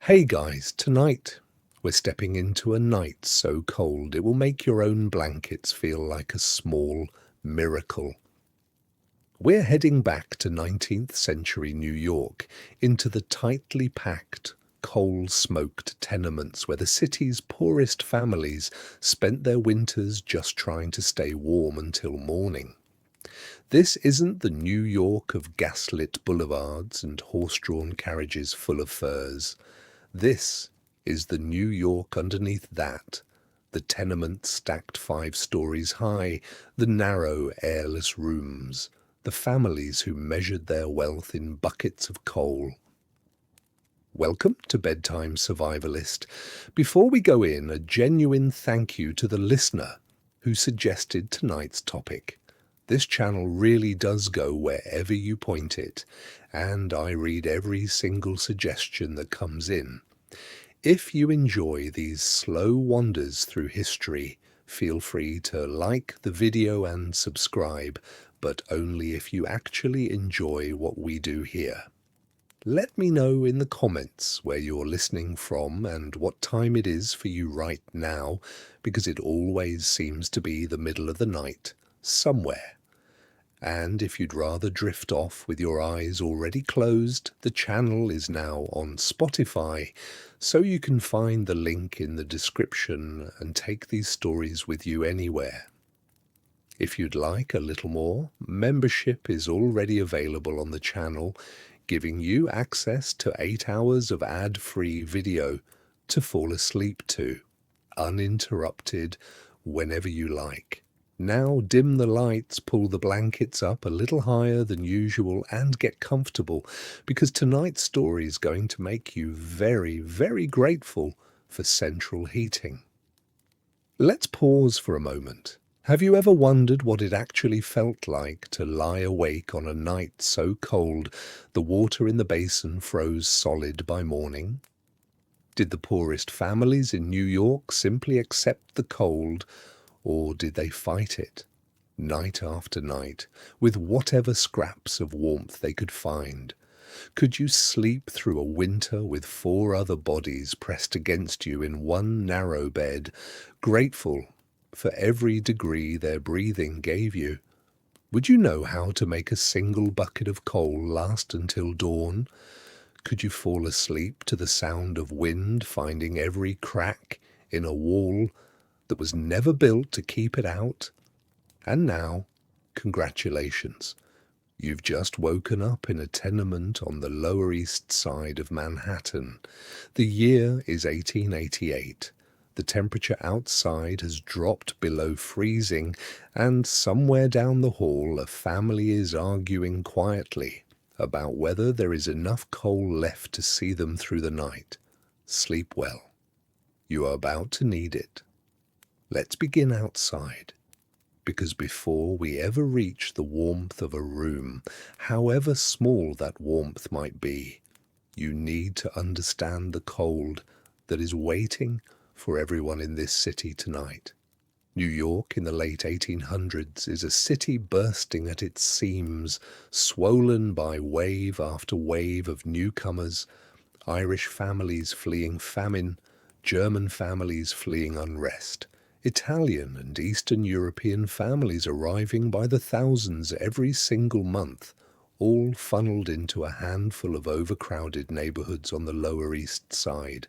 Hey guys, tonight we're stepping into a night so cold it will make your own blankets feel like a small miracle. We're heading back to 19th century New York, into the tightly packed, coal-smoked tenements where the city's poorest families spent their winters just trying to stay warm until morning. This isn't the New York of gaslit boulevards and horse-drawn carriages full of furs. This is the New York underneath that, the tenements stacked 5 stories high, the narrow, airless rooms, the families who measured their wealth in buckets of coal. Welcome to Bedtime Survivalist. Before we go in, a genuine thank you to the listener who suggested tonight's topic. This channel really does go wherever you point it, and I read every single suggestion that comes in. If you enjoy these slow wanders through history, feel free to like the video and subscribe, but only if you actually enjoy what we do here. Let me know in the comments where you're listening from and what time it is for you right now, because it always seems to be the middle of the night, somewhere. And if you'd rather drift off with your eyes already closed, the channel is now on Spotify, so you can find the link in the description and take these stories with you anywhere. If you'd like a little more, membership is already available on the channel, giving you access to 8 hours of ad-free video to fall asleep to, uninterrupted, whenever you like. Now dim the lights, pull the blankets up a little higher than usual and get comfortable, because tonight's story is going to make you very, very grateful for central heating. Let's pause for a moment. Have you ever wondered what it actually felt like to lie awake on a night so cold the water in the basin froze solid by morning? Did the poorest families in New York simply accept the cold, or did they fight it, night after night, with whatever scraps of warmth they could find? Could you sleep through a winter with 4 other bodies pressed against you in one narrow bed, grateful for every degree their breathing gave you? Would you know how to make a single bucket of coal last until dawn? Could you fall asleep to the sound of wind finding every crack in a wall that was never built to keep it out? And now, congratulations. You've just woken up in a tenement on the Lower East Side of Manhattan. The year is 1888. The temperature outside has dropped below freezing, and somewhere down the hall a family is arguing quietly about whether there is enough coal left to see them through the night. Sleep well. You are about to need it. Let's begin outside, because before we ever reach the warmth of a room, however small that warmth might be, you need to understand the cold that is waiting for everyone in this city tonight. New York in the late 1800s is a city bursting at its seams, swollen by wave after wave of newcomers, Irish families fleeing famine, German families fleeing unrest, Italian and Eastern European families arriving by the thousands every single month, all funneled into a handful of overcrowded neighborhoods on the Lower East Side.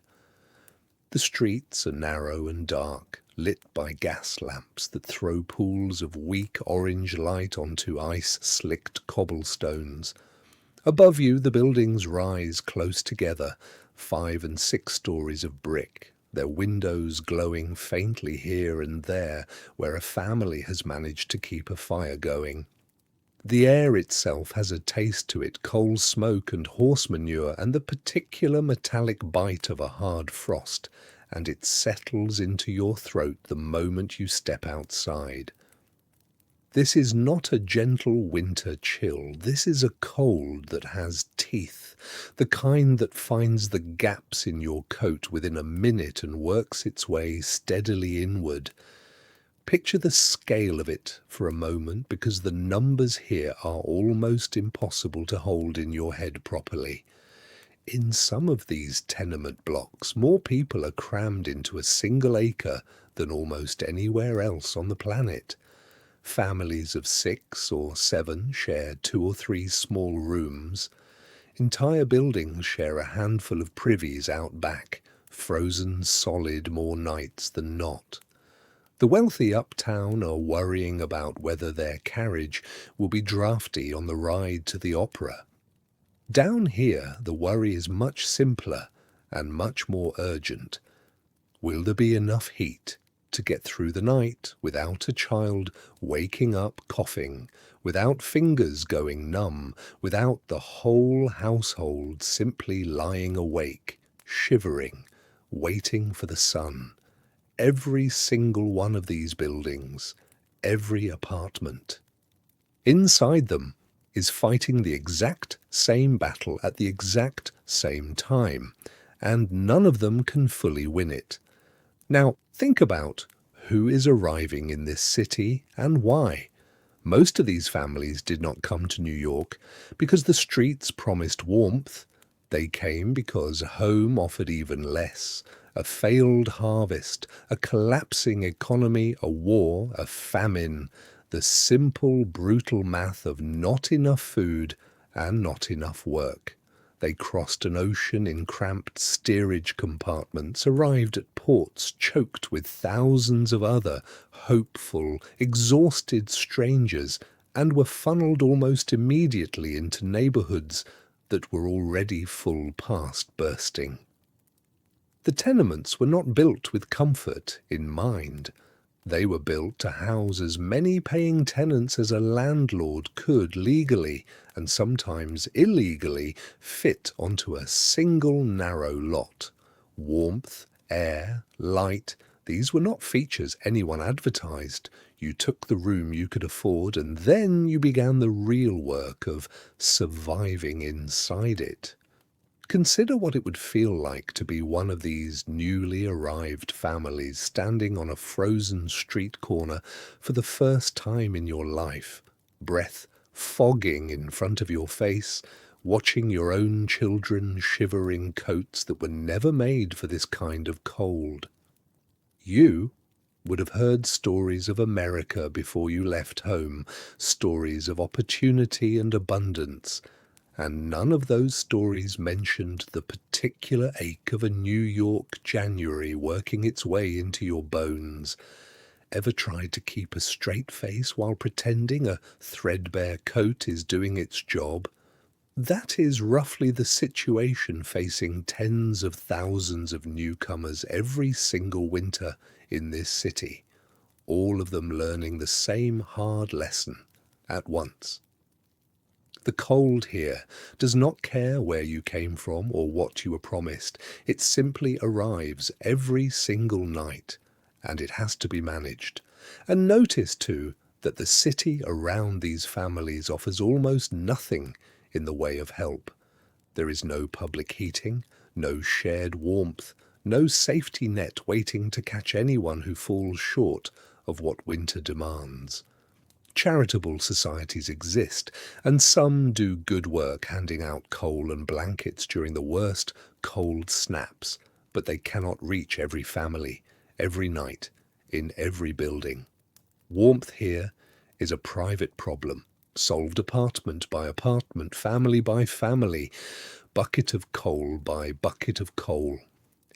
The streets are narrow and dark, lit by gas lamps that throw pools of weak orange light onto ice-slicked cobblestones. Above you, the buildings rise close together, 5 and 6 stories of brick, their windows glowing faintly here and there where a family has managed to keep a fire going. The air itself has a taste to it, coal smoke and horse manure and the particular metallic bite of a hard frost, and it settles into your throat the moment you step outside. This is not a gentle winter chill. This is a cold that has teeth, the kind that finds the gaps in your coat within a minute and works its way steadily inward. Picture the scale of it for a moment, because the numbers here are almost impossible to hold in your head properly. In some of these tenement blocks, more people are crammed into a single acre than almost anywhere else on the planet. Families of 6 or 7 share 2 or 3 small rooms. Entire buildings share a handful of privies out back, frozen solid more nights than not. The wealthy uptown are worrying about whether their carriage will be drafty on the ride to the opera. Down here, the worry is much simpler and much more urgent. Will there be enough heat to get through the night without a child waking up coughing, without fingers going numb, without the whole household simply lying awake, shivering, waiting for the sun? Every single one of these buildings, every apartment. Inside them is fighting the exact same battle at the exact same time, and none of them can fully win it. Now, think about who is arriving in this city and why. Most of these families did not come to New York because the streets promised warmth. They came because home offered even less. A failed harvest, a collapsing economy, a war, a famine, the simple, brutal math of not enough food and not enough work. They crossed an ocean in cramped steerage compartments, arrived at ports choked with thousands of other hopeful, exhausted strangers, and were funneled almost immediately into neighborhoods that were already full past bursting. The tenements were not built with comfort in mind. They were built to house as many paying tenants as a landlord could legally, and sometimes illegally, fit onto a single narrow lot. Warmth, air, light, these were not features anyone advertised. You took the room you could afford, and then you began the real work of surviving inside it. Consider what it would feel like to be one of these newly arrived families standing on a frozen street corner for the first time in your life, breath fogging in front of your face, watching your own children shiver in coats that were never made for this kind of cold. You would have heard stories of America before you left home, stories of opportunity and abundance, and none of those stories mentioned the particular ache of a New York January working its way into your bones. Ever tried to keep a straight face while pretending a threadbare coat is doing its job? That is roughly the situation facing tens of thousands of newcomers every single winter in this city, all of them learning the same hard lesson at once. The cold here does not care where you came from or what you were promised. It simply arrives every single night, and it has to be managed. And notice, too, that the city around these families offers almost nothing in the way of help. There is no public heating, no shared warmth, no safety net waiting to catch anyone who falls short of what winter demands. Charitable societies exist, and some do good work handing out coal and blankets during the worst cold snaps, but they cannot reach every family, every night, in every building. Warmth here is a private problem, solved apartment by apartment, family by family, bucket of coal by bucket of coal.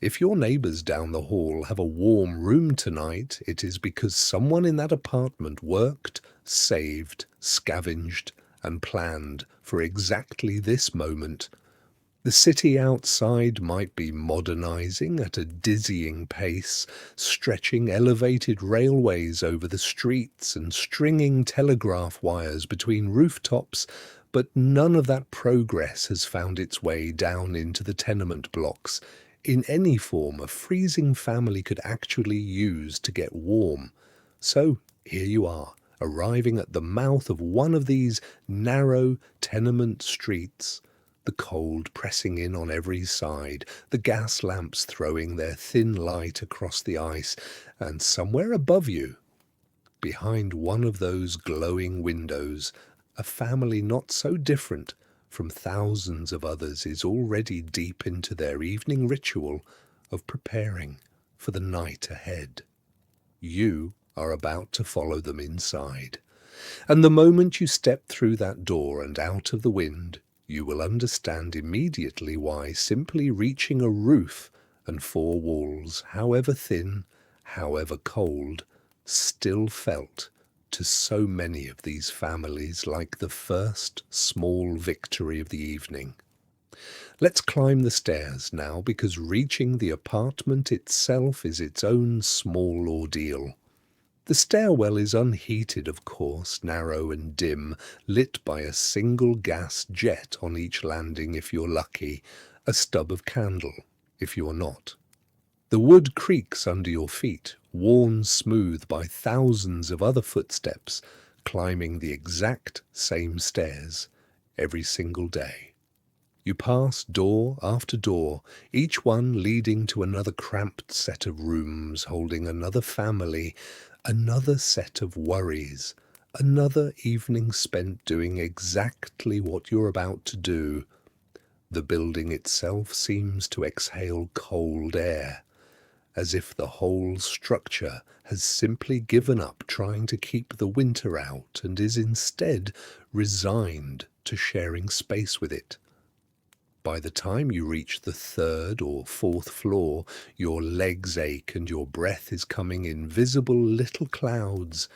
If your neighbors down the hall have a warm room tonight, it is because someone in that apartment worked, saved, scavenged, and planned for exactly this moment. The city outside might be modernizing at a dizzying pace, stretching elevated railways over the streets and stringing telegraph wires between rooftops, but none of that progress has found its way down into the tenement blocks in any form a freezing family could actually use to get warm. So here you are, arriving at the mouth of one of these narrow tenement streets, the cold pressing in on every side, the gas lamps throwing their thin light across the ice, and somewhere above you, behind one of those glowing windows, a family not so different from thousands of others is already deep into their evening ritual of preparing for the night ahead. You are about to follow them inside, and the moment you step through that door and out of the wind, you will understand immediately why simply reaching a roof and four walls, however thin, however cold, still felt to so many of these families like the first small victory of the evening. Let's climb the stairs now, because reaching the apartment itself is its own small ordeal. The stairwell is unheated, of course, narrow and dim, lit by a single gas jet on each landing if you're lucky, a stub of candle if you're not. The wood creaks under your feet, worn smooth by thousands of other footsteps climbing the exact same stairs every single day. You pass door after door, each one leading to another cramped set of rooms holding another family, another set of worries, another evening spent doing exactly what you're about to do. The building itself seems to exhale cold air, as if the whole structure has simply given up trying to keep the winter out and is instead resigned to sharing space with it. By the time you reach the third or fourth floor, your legs ache and your breath is coming in visible little clouds,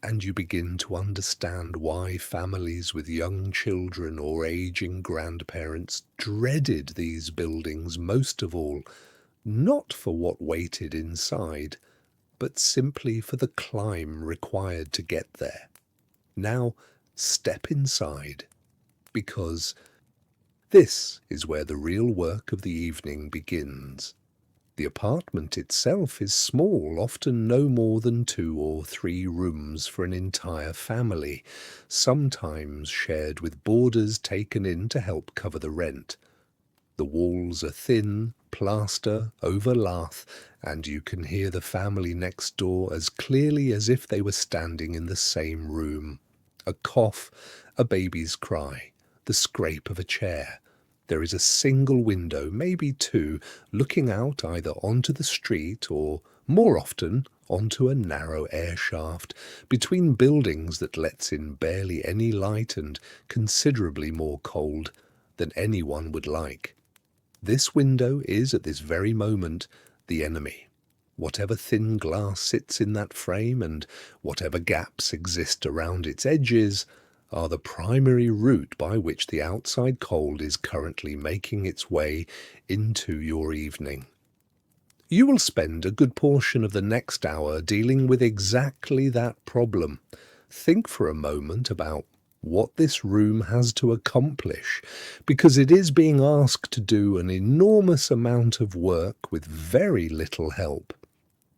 and you begin to understand why families with young children or aging grandparents dreaded these buildings most of all, not for what waited inside, but simply for the climb required to get there. Now, step inside, because this is where the real work of the evening begins. The apartment itself is small, often no more than 2 or 3 rooms for an entire family, sometimes shared with boarders taken in to help cover the rent. The walls are thin, plaster over lath, and you can hear the family next door as clearly as if they were standing in the same room. A cough, a baby's cry, the scrape of a chair. There is a single window, maybe 2, looking out either onto the street or, more often, onto a narrow air shaft between buildings that lets in barely any light and considerably more cold than anyone would like. This window is, at this very moment, the enemy. Whatever thin glass sits in that frame and whatever gaps exist around its edges are the primary route by which the outside cold is currently making its way into your evening. You will spend a good portion of the next hour dealing with exactly that problem. Think for a moment about what this room has to accomplish, because it is being asked to do an enormous amount of work with very little help.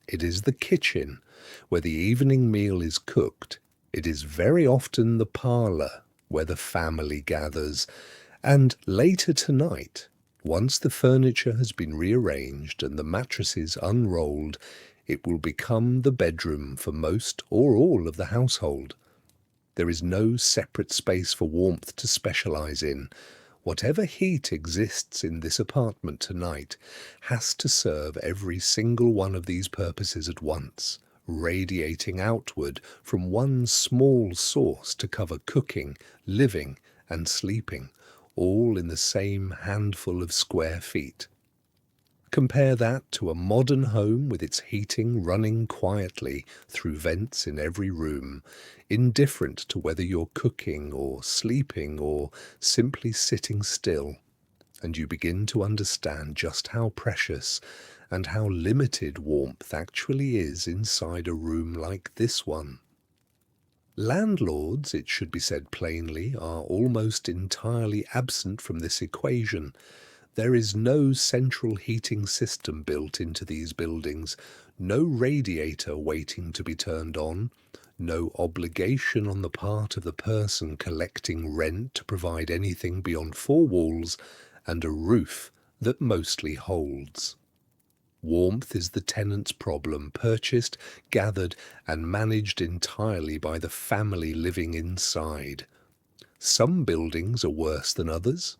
It is the kitchen, where the evening meal is cooked. It is very often the parlour, where the family gathers, and later tonight, once the furniture has been rearranged and the mattresses unrolled, it will become the bedroom for most or all of the household. There is no separate space for warmth to specialise in. Whatever heat exists in this apartment tonight has to serve every single one of these purposes at once, radiating outward from one small source to cover cooking, living, and sleeping, all in the same handful of square feet. Compare that to a modern home with its heating running quietly through vents in every room, indifferent to whether you're cooking or sleeping or simply sitting still, and you begin to understand just how precious and how limited warmth actually is inside a room like this one. Landlords, it should be said plainly, are almost entirely absent from this equation. There is no central heating system built into these buildings, no radiator waiting to be turned on, no obligation on the part of the person collecting rent to provide anything beyond 4 walls, and a roof that mostly holds. Warmth is the tenant's problem, purchased, gathered, and managed entirely by the family living inside. Some buildings are worse than others.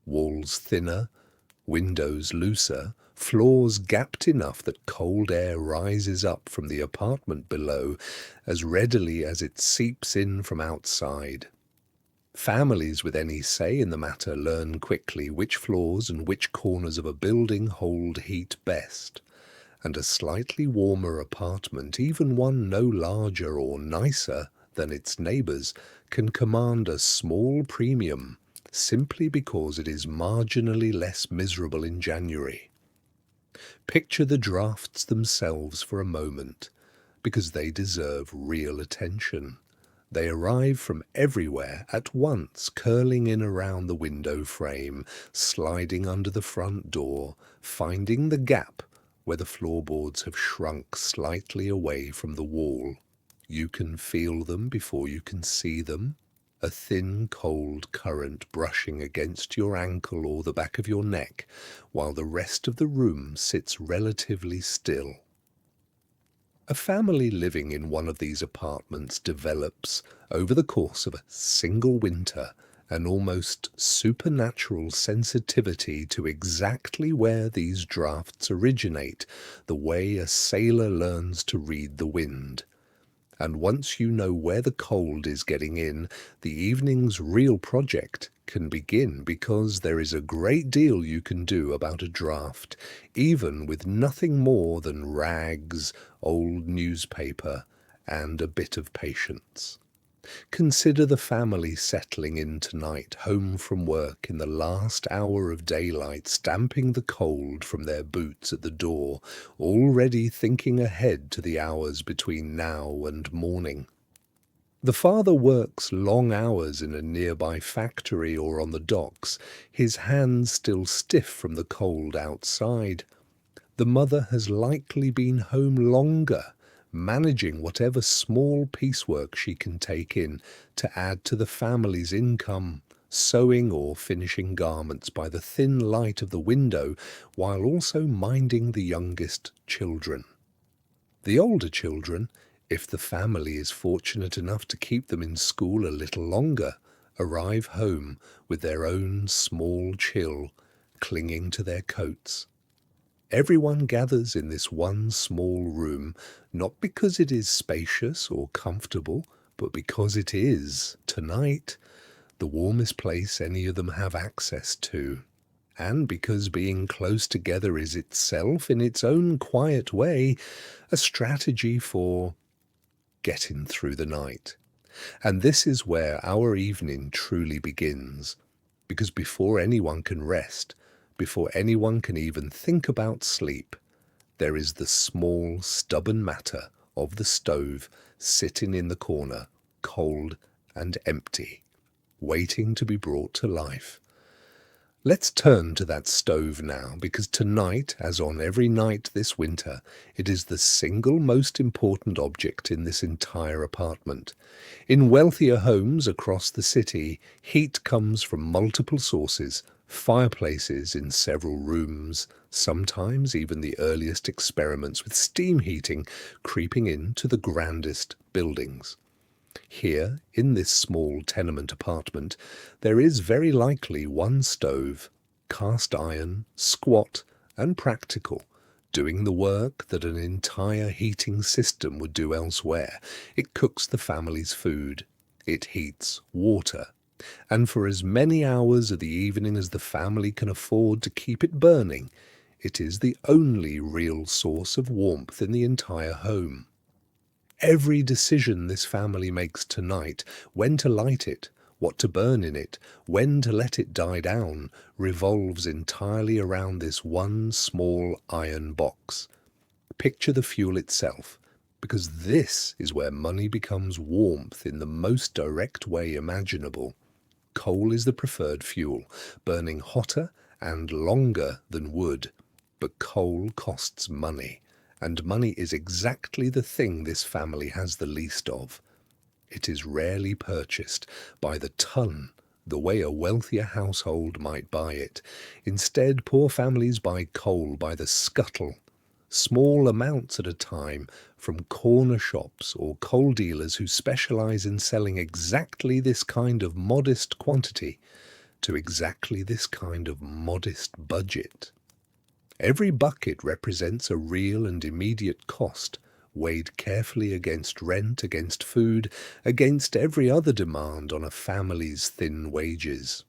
Walls thinner, windows looser, floors gapped enough that cold air rises up from the apartment below as readily as it seeps in from outside. Families with any say in the matter learn quickly which floors and which corners of a building hold heat best, and a slightly warmer apartment, even one no larger or nicer than its neighbours, can command a small premium simply because it is marginally less miserable in January. Picture the drafts themselves for a moment, because they deserve real attention. They arrive from everywhere at once, curling in around the window frame, sliding under the front door, finding the gap where the floorboards have shrunk slightly away from the wall. You can feel them before you can see them, a thin cold current brushing against your ankle or the back of your neck, while the rest of the room sits relatively still. A family living in one of these apartments develops, over the course of a single winter, an almost supernatural sensitivity to exactly where these drafts originate, the way a sailor learns to read the wind. And once you know where the cold is getting in, the evening's real project can begin, because there is a great deal you can do about a draft, even with nothing more than rags, old newspaper, and a bit of patience. Consider the family settling in tonight, home from work in the last hour of daylight, stamping the cold from their boots at the door, already thinking ahead to the hours between now and morning. The father works long hours in a nearby factory or on the docks, his hands still stiff from the cold outside. The mother has likely been home longer, managing whatever small piecework she can take in to add to the family's income, sewing or finishing garments by the thin light of the window, while also minding the youngest children. The older children, if the family is fortunate enough to keep them in school a little longer, arrive home with their own small chill clinging to their coats. Everyone gathers in this one small room, not because it is spacious or comfortable, but because it is, tonight, the warmest place any of them have access to, and because being close together is itself, in its own quiet way, a strategy for getting through the night. And this is where our evening truly begins, because before anyone can rest, before anyone can even think about sleep, there is the small, stubborn matter of the stove sitting in the corner, cold and empty, waiting to be brought to life. Let's turn to that stove now, because tonight, as on every night this winter, it is the single most important object in this entire apartment. In wealthier homes across the city, heat comes from multiple sources, fireplaces in several rooms, sometimes even the earliest experiments with steam heating creeping into the grandest buildings. Here, in this small tenement apartment, there is very likely one stove, cast iron, squat and practical, doing the work that an entire heating system would do elsewhere. It cooks the family's food, it heats water, and for as many hours of the evening as the family can afford to keep it burning, it is the only real source of warmth in the entire home. Every decision this family makes tonight, when to light it, what to burn in it, when to let it die down, revolves entirely around this one small iron box. Picture the fuel itself, because this is where money becomes warmth in the most direct way imaginable. Coal is the preferred fuel, burning hotter and longer than wood, but coal costs money. And money is exactly the thing this family has the least of. It is rarely purchased by the ton, the way a wealthier household might buy it. Instead, poor families buy coal by the scuttle, small amounts at a time, from corner shops or coal dealers who specialize in selling exactly this kind of modest quantity to exactly this kind of modest budget. Every bucket represents a real and immediate cost, weighed carefully against rent, against food, against every other demand on a family's thin wages.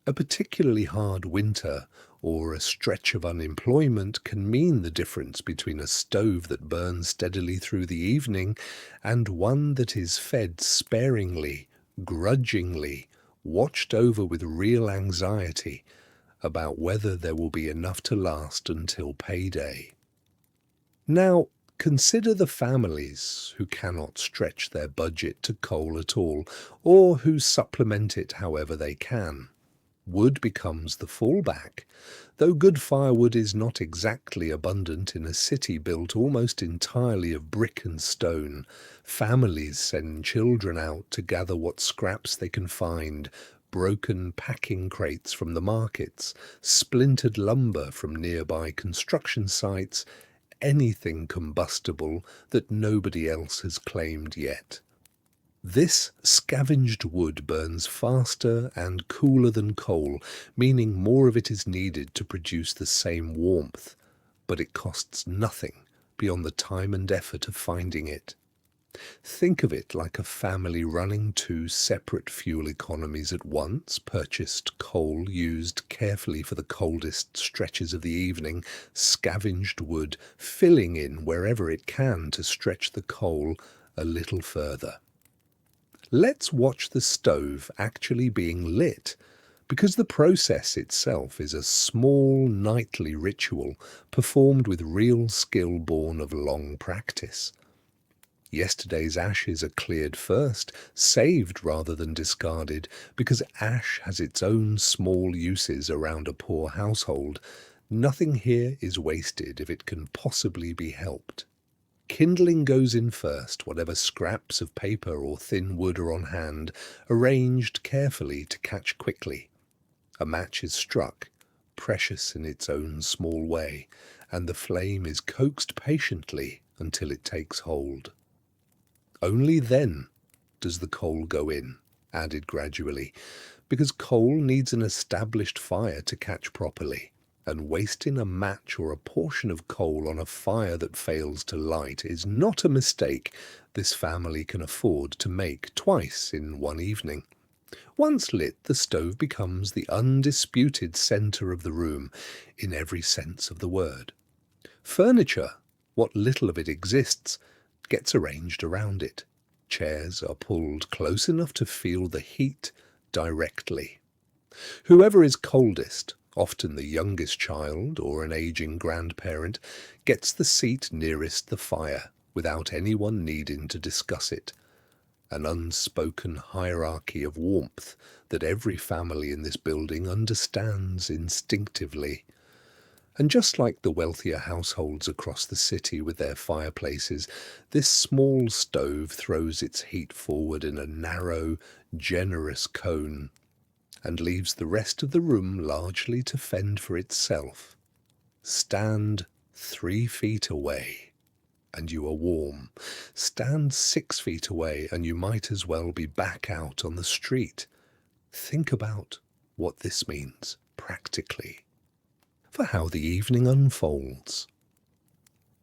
A particularly hard winter or a stretch of unemployment can mean the difference between a stove that burns steadily through the evening and one that is fed sparingly, grudgingly, watched over with real anxiety about whether there will be enough to last until payday. Now, consider the families who cannot stretch their budget to coal at all, or who supplement it however they can. Wood becomes the fallback. Though good firewood is not exactly abundant in a city built almost entirely of brick and stone, families send children out to gather what scraps they can find, broken packing crates from the markets, splintered lumber from nearby construction sites, anything combustible that nobody else has claimed yet. This scavenged wood burns faster and cooler than coal, meaning more of it is needed to produce the same warmth, but it costs nothing beyond the time and effort of finding it. Think of it like a family running two separate fuel economies at once, purchased coal used carefully for the coldest stretches of the evening, scavenged wood filling in wherever it can to stretch the coal a little further. Let's watch the stove actually being lit, because the process itself is a small nightly ritual performed with real skill born of long practice. Yesterday's ashes are cleared first, saved rather than discarded, because ash has its own small uses around a poor household. Nothing here is wasted if it can possibly be helped. Kindling goes in first, whatever scraps of paper or thin wood are on hand, arranged carefully to catch quickly. A match is struck, precious in its own small way, and the flame is coaxed patiently until it takes hold. Only then does the coal go in, added gradually, because coal needs an established fire to catch properly, and wasting a match or a portion of coal on a fire that fails to light is not a mistake this family can afford to make twice in one evening. Once lit, the stove becomes the undisputed centre of the room, in every sense of the word. Furniture, what little of it exists, gets arranged around it. Chairs are pulled close enough to feel the heat directly. Whoever is coldest, often the youngest child or an aging grandparent, gets the seat nearest the fire without anyone needing to discuss it. An unspoken hierarchy of warmth that every family in this building understands instinctively. And just like the wealthier households across the city with their fireplaces, this small stove throws its heat forward in a narrow, generous cone, and leaves the rest of the room largely to fend for itself. Stand 3 feet away, and you are warm. Stand 6 feet away, and you might as well be back out on the street. Think about what this means practically for how the evening unfolds.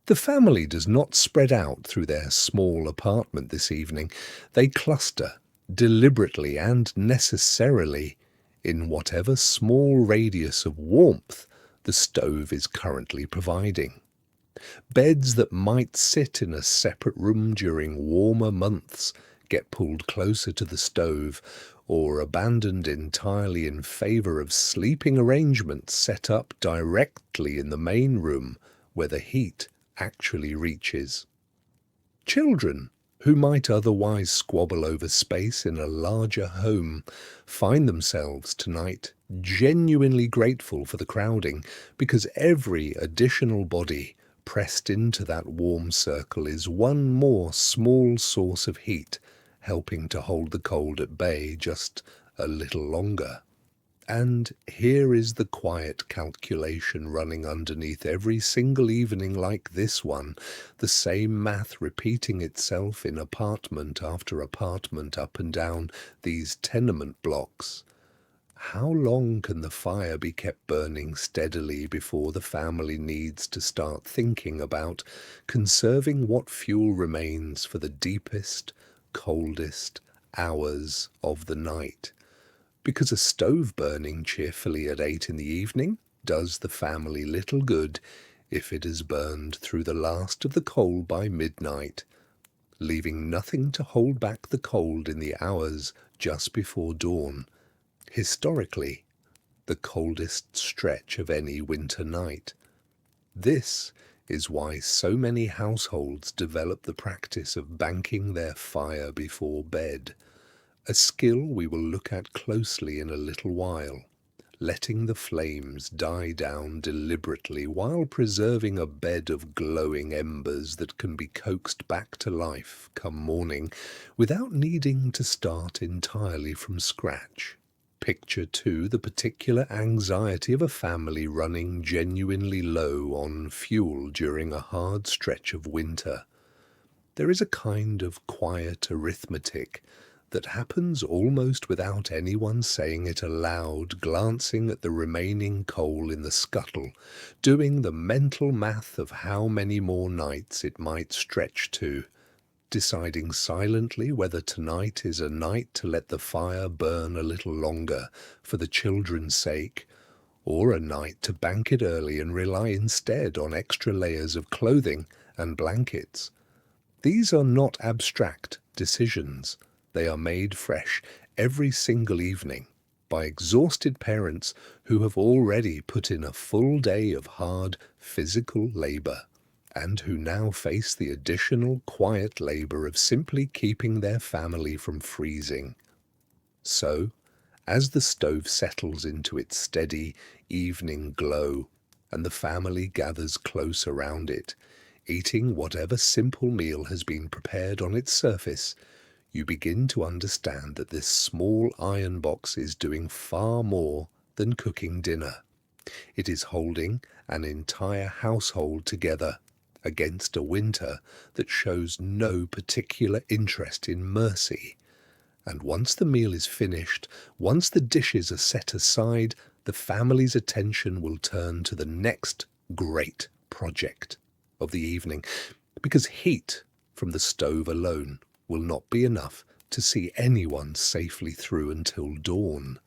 The family does not spread out through their small apartment this evening. They cluster, deliberately and necessarily, in whatever small radius of warmth the stove is currently providing. Beds that might sit in a separate room during warmer months get pulled closer to the stove, or abandoned entirely in favour of sleeping arrangements set up directly in the main room where the heat actually reaches. Children, who might otherwise squabble over space in a larger home, find themselves tonight genuinely grateful for the crowding, because every additional body pressed into that warm circle is one more small source of heat, helping to hold the cold at bay just a little longer. And here is the quiet calculation running underneath every single evening like this one, the same math repeating itself in apartment after apartment up and down these tenement blocks. How long can the fire be kept burning steadily before the family needs to start thinking about conserving what fuel remains for the deepest, coldest hours of the night? Because a stove burning cheerfully at 8 in the evening does the family little good if it has burned through the last of the coal by midnight, leaving nothing to hold back the cold in the hours just before dawn, historically the coldest stretch of any winter night. This is why so many households develop the practice of banking their fire before bed, a skill we will look at closely in a little while, letting the flames die down deliberately while preserving a bed of glowing embers that can be coaxed back to life come morning without needing to start entirely from scratch. Picture, too, the particular anxiety of a family running genuinely low on fuel during a hard stretch of winter. There is a kind of quiet arithmetic that happens almost without anyone saying it aloud, glancing at the remaining coal in the scuttle, doing the mental math of how many more nights it might stretch to, deciding silently whether tonight is a night to let the fire burn a little longer for the children's sake, or a night to bank it early and rely instead on extra layers of clothing and blankets. These are not abstract decisions. They are made fresh every single evening by exhausted parents who have already put in a full day of hard physical labor, and who now face the additional quiet labor of simply keeping their family from freezing. So, as the stove settles into its steady evening glow, and the family gathers close around it, eating whatever simple meal has been prepared on its surface, you begin to understand that this small iron box is doing far more than cooking dinner. It is holding an entire household together against a winter that shows no particular interest in mercy. And once the meal is finished, once the dishes are set aside, the family's attention will turn to the next great project of the evening, because heat from the stove alone will not be enough to see anyone safely through until dawn.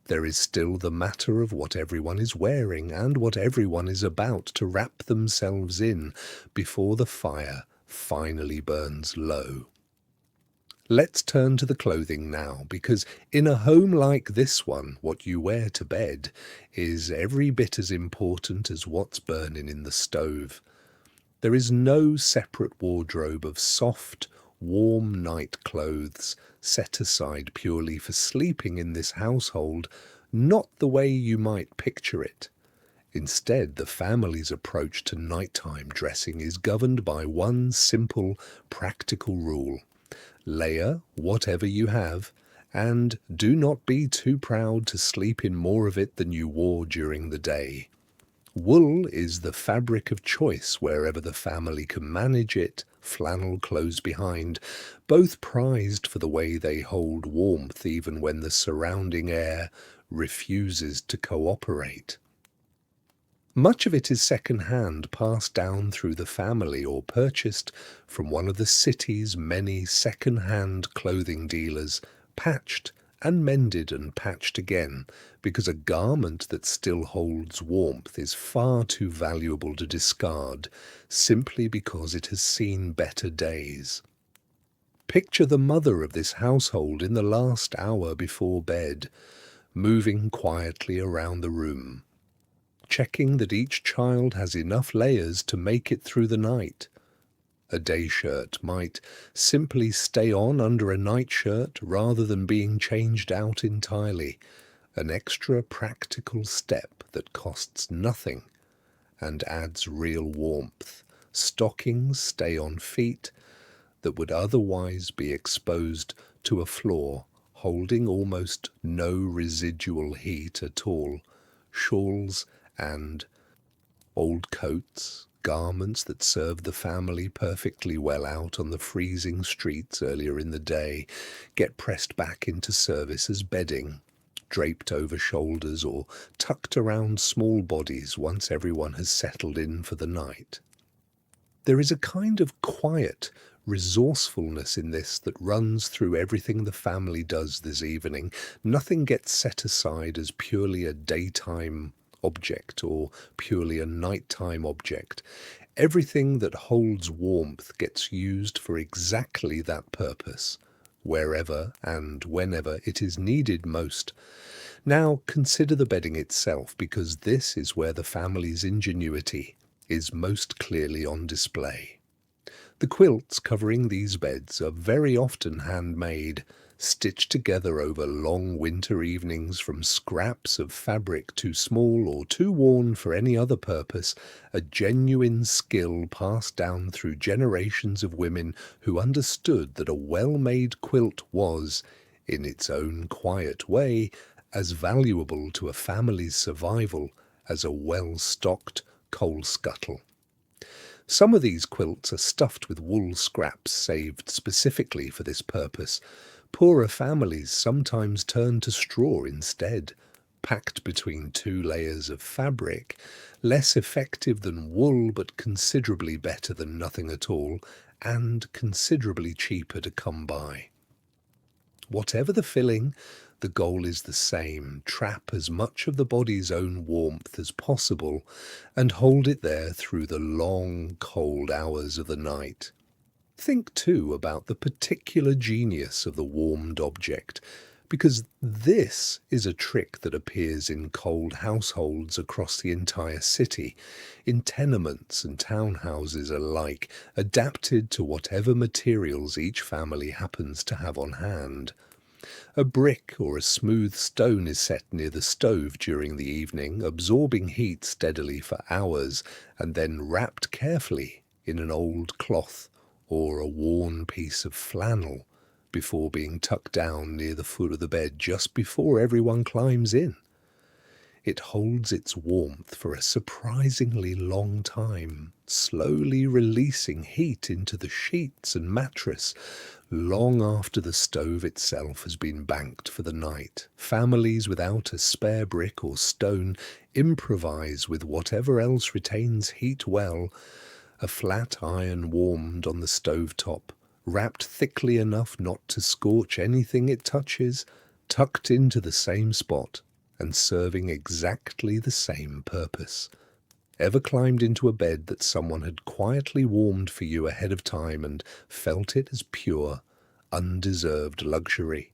There is still the matter of what everyone is wearing and what everyone is about to wrap themselves in before the fire finally burns low. Let's turn to the clothing now, because in a home like this one, what you wear to bed is every bit as important as what's burning in the stove. There is no separate wardrobe of soft, warm night clothes set aside purely for sleeping in this household, not the way you might picture it. Instead, the family's approach to nighttime dressing is governed by one simple, practical rule. Layer whatever you have, and do not be too proud to sleep in more of it than you wore during the day. Wool is the fabric of choice wherever the family can manage it, flannel close behind, both prized for the way they hold warmth even when the surrounding air refuses to cooperate. Much of it is second-hand, passed down through the family or purchased from one of the city's many second-hand clothing dealers, patched and mended and patched again, because a garment that still holds warmth is far too valuable to discard simply because it has seen better days. Picture the mother of this household in the last hour before bed, moving quietly around the room, checking that each child has enough layers to make it through the night. A day shirt might simply stay on under a nightshirt rather than being changed out entirely, an extra practical step that costs nothing and adds real warmth. Stockings stay on feet that would otherwise be exposed to a floor holding almost no residual heat at all, shawls and old coats, garments that served the family perfectly well out on the freezing streets earlier in the day, get pressed back into service as bedding, draped over shoulders or tucked around small bodies once everyone has settled in for the night. There is a kind of quiet resourcefulness in this that runs through everything the family does this evening. Nothing gets set aside as purely a daytime object or purely a nighttime object. Everything that holds warmth gets used for exactly that purpose, wherever and whenever it is needed most. Now consider the bedding itself, because this is where the family's ingenuity is most clearly on display. The quilts covering these beds are very often handmade, stitched together over long winter evenings from scraps of fabric too small or too worn for any other purpose, a genuine skill passed down through generations of women who understood that a well-made quilt was, in its own quiet way, as valuable to a family's survival as a well-stocked coal scuttle. Some of these quilts are stuffed with wool scraps saved specifically for this purpose. Poorer families sometimes turn to straw instead, packed between two layers of fabric, less effective than wool but considerably better than nothing at all, and considerably cheaper to come by. Whatever the filling, the goal is the same: trap as much of the body's own warmth as possible and hold it there through the long, cold hours of the night. Think, too, about the particular genius of the warmed object, because this is a trick that appears in cold households across the entire city, in tenements and townhouses alike, adapted to whatever materials each family happens to have on hand. A brick or a smooth stone is set near the stove during the evening, absorbing heat steadily for hours, and then wrapped carefully in an old cloth or a worn piece of flannel before being tucked down near the foot of the bed just before everyone climbs in. It holds its warmth for a surprisingly long time, slowly releasing heat into the sheets and mattress long after the stove itself has been banked for the night. Families without a spare brick or stone improvise with whatever else retains heat well: a flat iron warmed on the stove top, wrapped thickly enough not to scorch anything it touches, tucked into the same spot, and serving exactly the same purpose. Ever climbed into a bed that someone had quietly warmed for you ahead of time and felt it as pure, undeserved luxury?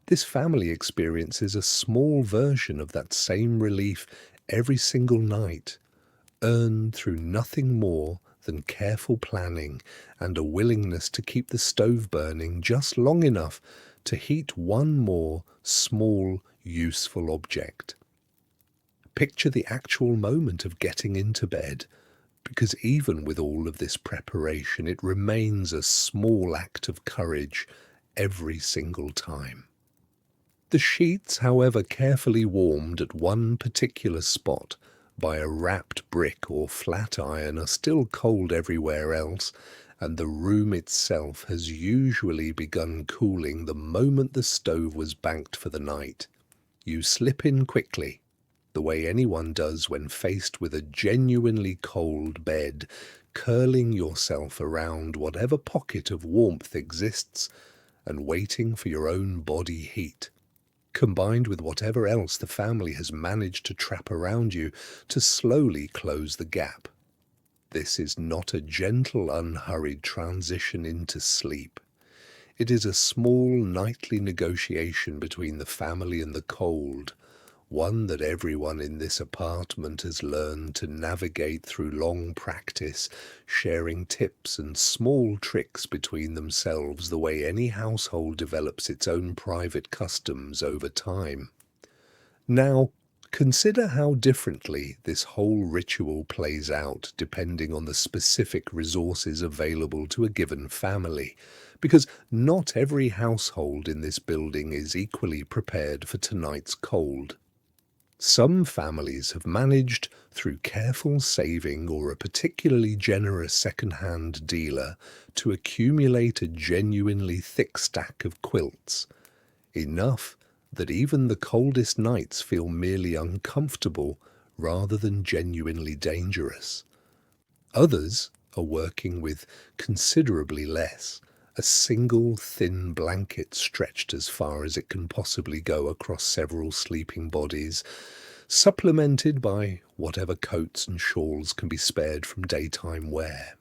This family experiences a small version of that same relief every single night, earned through nothing more than careful planning and a willingness to keep the stove burning just long enough to heat one more small, useful object. Picture the actual moment of getting into bed, because even with all of this preparation, it remains a small act of courage every single time. The sheets, however carefully warmed at one particular spot by a wrapped brick or flat iron, are still cold everywhere else, and the room itself has usually begun cooling the moment the stove was banked for the night. You slip in quickly, the way anyone does when faced with a genuinely cold bed, curling yourself around whatever pocket of warmth exists and waiting for your own body heat, combined with whatever else the family has managed to trap around you, to slowly close the gap. This is not a gentle, unhurried transition into sleep. It is a small nightly negotiation between the family and the cold, one that everyone in this apartment has learned to navigate through long practice, sharing tips and small tricks between themselves the way any household develops its own private customs over time. Now, Consider how differently this whole ritual plays out depending on the specific resources available to a given family, because not every household in this building is equally prepared for tonight's cold. Some families have managed, through careful saving or a particularly generous second-hand dealer, to accumulate a genuinely thick stack of quilts, enough that even the coldest nights feel merely uncomfortable rather than genuinely dangerous. Others are working with considerably less, a single thin blanket stretched as far as it can possibly go across several sleeping bodies, supplemented by whatever coats and shawls can be spared from daytime wear.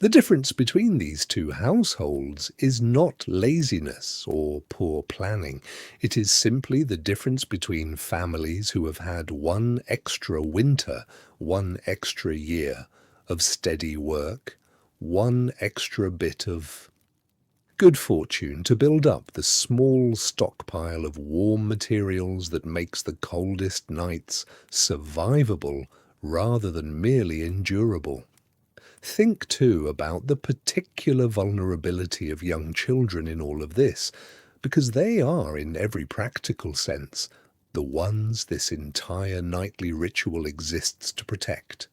The difference between these two households is not laziness or poor planning. It is simply the difference between families who have had one extra winter, one extra year of steady work, one extra bit of good fortune to build up the small stockpile of warm materials that makes the coldest nights survivable rather than merely endurable. Think, too, about the particular vulnerability of young children in all of this, because they are, in every practical sense, the ones this entire nightly ritual exists to protect.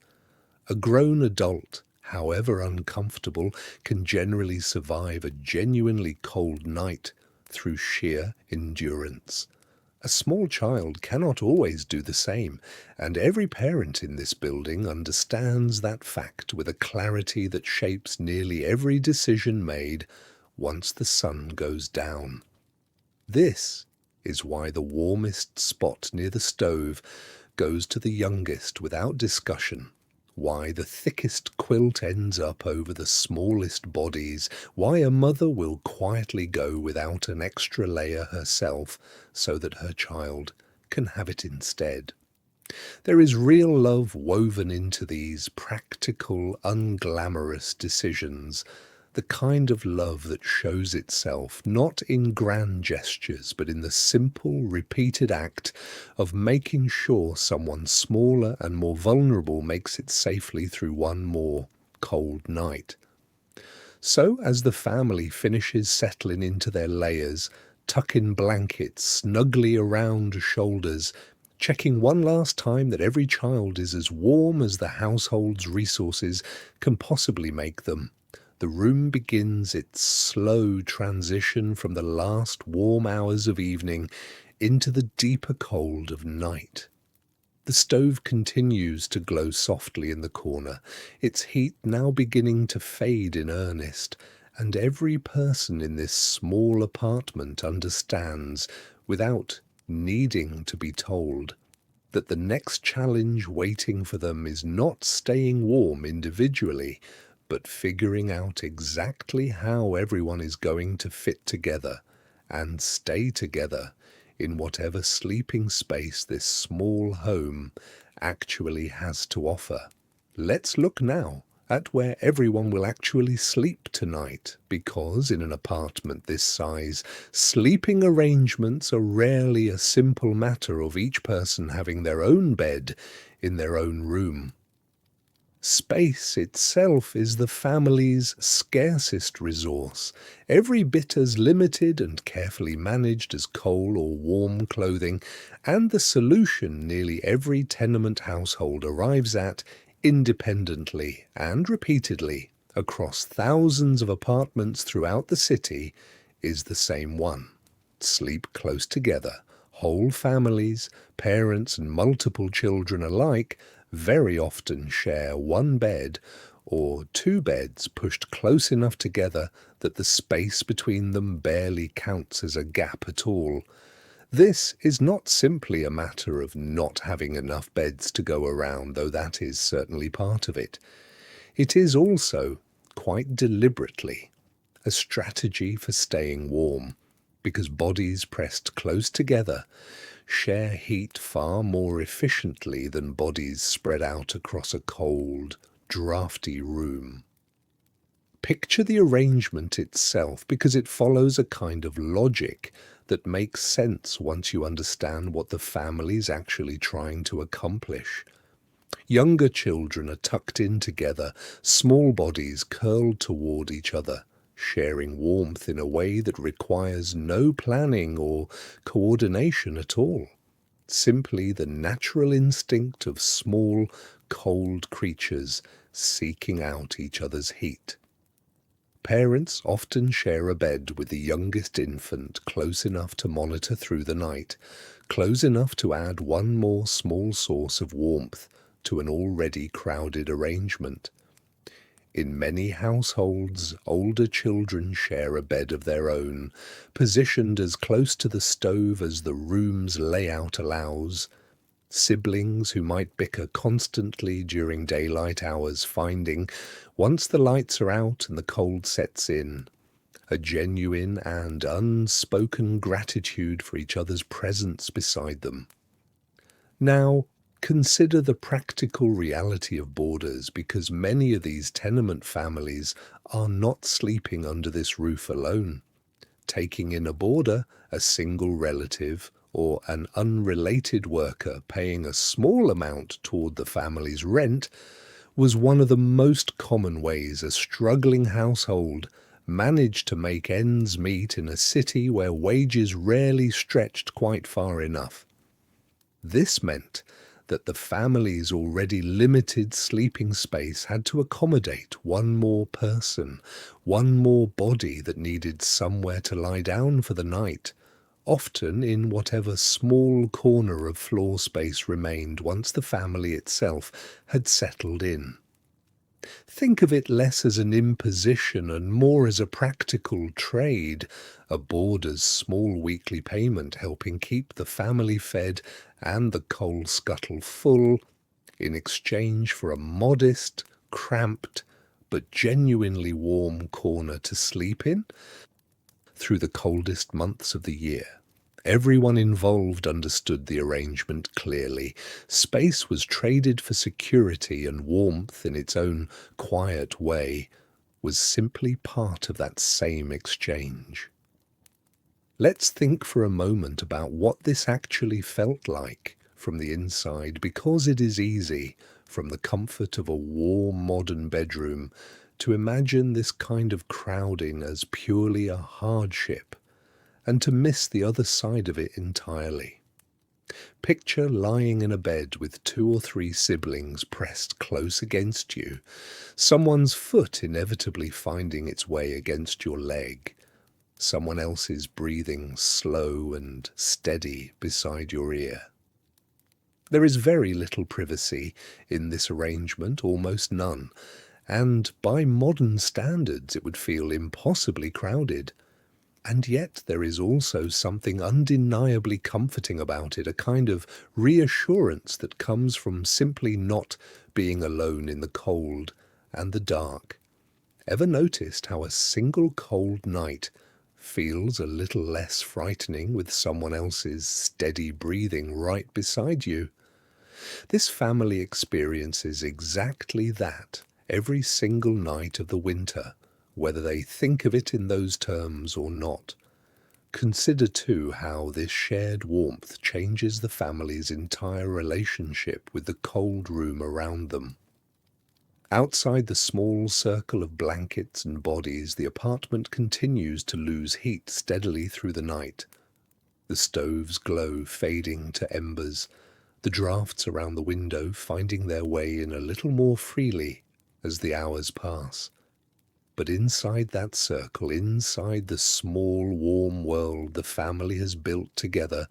A grown adult, however uncomfortable, can generally survive a genuinely cold night through sheer endurance. A small child cannot always do the same, and every parent in this building understands that fact with a clarity that shapes nearly every decision made once the sun goes down. This is why the warmest spot near the stove goes to the youngest without discussion, why the thickest quilt ends up over the smallest bodies, why a mother will quietly go without an extra layer herself so that her child can have it instead. There is real love woven into these practical, unglamorous decisions, the kind of love that shows itself not in grand gestures but in the simple, repeated act of making sure someone smaller and more vulnerable makes it safely through one more cold night. So as the family finishes settling into their layers, tuck in blankets snugly around shoulders, checking one last time that every child is as warm as the household's resources can possibly make them, the room begins its slow transition from the last warm hours of evening into the deeper cold of night. The stove continues to glow softly in the corner, its heat now beginning to fade in earnest, and every person in this small apartment understands, without needing to be told, that the next challenge waiting for them is not staying warm individually, but figuring out exactly how everyone is going to fit together and stay together in whatever sleeping space this small home actually has to offer. Let's look now at where everyone will actually sleep tonight, because in an apartment this size, sleeping arrangements are rarely a simple matter of each person having their own bed in their own room. Space itself is the family's scarcest resource, every bit as limited and carefully managed as coal or warm clothing, and the solution nearly every tenement household arrives at independently and repeatedly across thousands of apartments throughout the city is the same one. Sleep close together. Whole families, parents and multiple children alike, very often share one bed or two beds pushed close enough together that the space between them barely counts as a gap at all. This is not simply a matter of not having enough beds to go around, though that is certainly part of it. It is also, quite deliberately, a strategy for staying warm, because bodies pressed close together share heat far more efficiently than bodies spread out across a cold, drafty room. Picture the arrangement itself, because it follows a kind of logic that makes sense once you understand what the family's actually trying to accomplish. Younger children are tucked in together, small bodies curled toward each other, sharing warmth in a way that requires no planning or coordination at all. Simply the natural instinct of small, cold creatures seeking out each other's heat. Parents often share a bed with the youngest infant, close enough to monitor through the night, close enough to add one more small source of warmth to an already crowded arrangement. In many households, older children share a bed of their own, positioned as close to the stove as the room's layout allows. Siblings who might bicker constantly during daylight hours finding, once the lights are out and the cold sets in, a genuine and unspoken gratitude for each other's presence beside them. Now, consider the practical reality of borders, because many of these tenement families are not sleeping under this roof alone. Taking in a boarder, a single relative, or an unrelated worker paying a small amount toward the family's rent, was one of the most common ways a struggling household managed to make ends meet in a city where wages rarely stretched quite far enough. This meant that the family's already limited sleeping space had to accommodate one more person, one more body that needed somewhere to lie down for the night, often in whatever small corner of floor space remained once the family itself had settled in. Think of it less as an imposition and more as a practical trade, a boarder's small weekly payment helping keep the family fed and the coal scuttle full, in exchange for a modest, cramped, but genuinely warm corner to sleep in through the coldest months of the year. Everyone involved understood the arrangement clearly. Space was traded for security, and warmth, in its own quiet way, was simply part of that same exchange. Let's think for a moment about what this actually felt like from the inside, because it is easy, from the comfort of a warm modern bedroom, to imagine this kind of crowding as purely a hardship, and to miss the other side of it entirely. Picture lying in a bed with 2 or 3 siblings pressed close against you, someone's foot inevitably finding its way against your leg, someone else's breathing slow and steady beside your ear. There is very little privacy in this arrangement, almost none, and by modern standards it would feel impossibly crowded. And yet there is also something undeniably comforting about it, a kind of reassurance that comes from simply not being alone in the cold and the dark. Ever noticed how a single cold night feels a little less frightening with someone else's steady breathing right beside you? This family experiences exactly that every single night of the winter, whether they think of it in those terms or not. Consider too how this shared warmth changes the family's entire relationship with the cold room around them. Outside the small circle of blankets and bodies, the apartment continues to lose heat steadily through the night. The stove's glow fading to embers, the drafts around the window finding their way in a little more freely as the hours pass. But inside that circle, inside the small, warm world the family has built together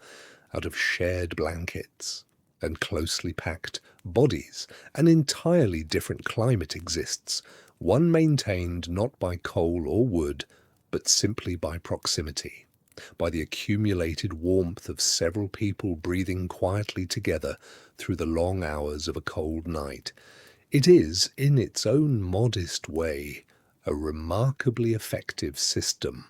out of shared blankets and closely packed bodies, an entirely different climate exists, one maintained not by coal or wood, but simply by proximity, by the accumulated warmth of several people breathing quietly together through the long hours of a cold night. It is, in its own modest way, a remarkably effective system,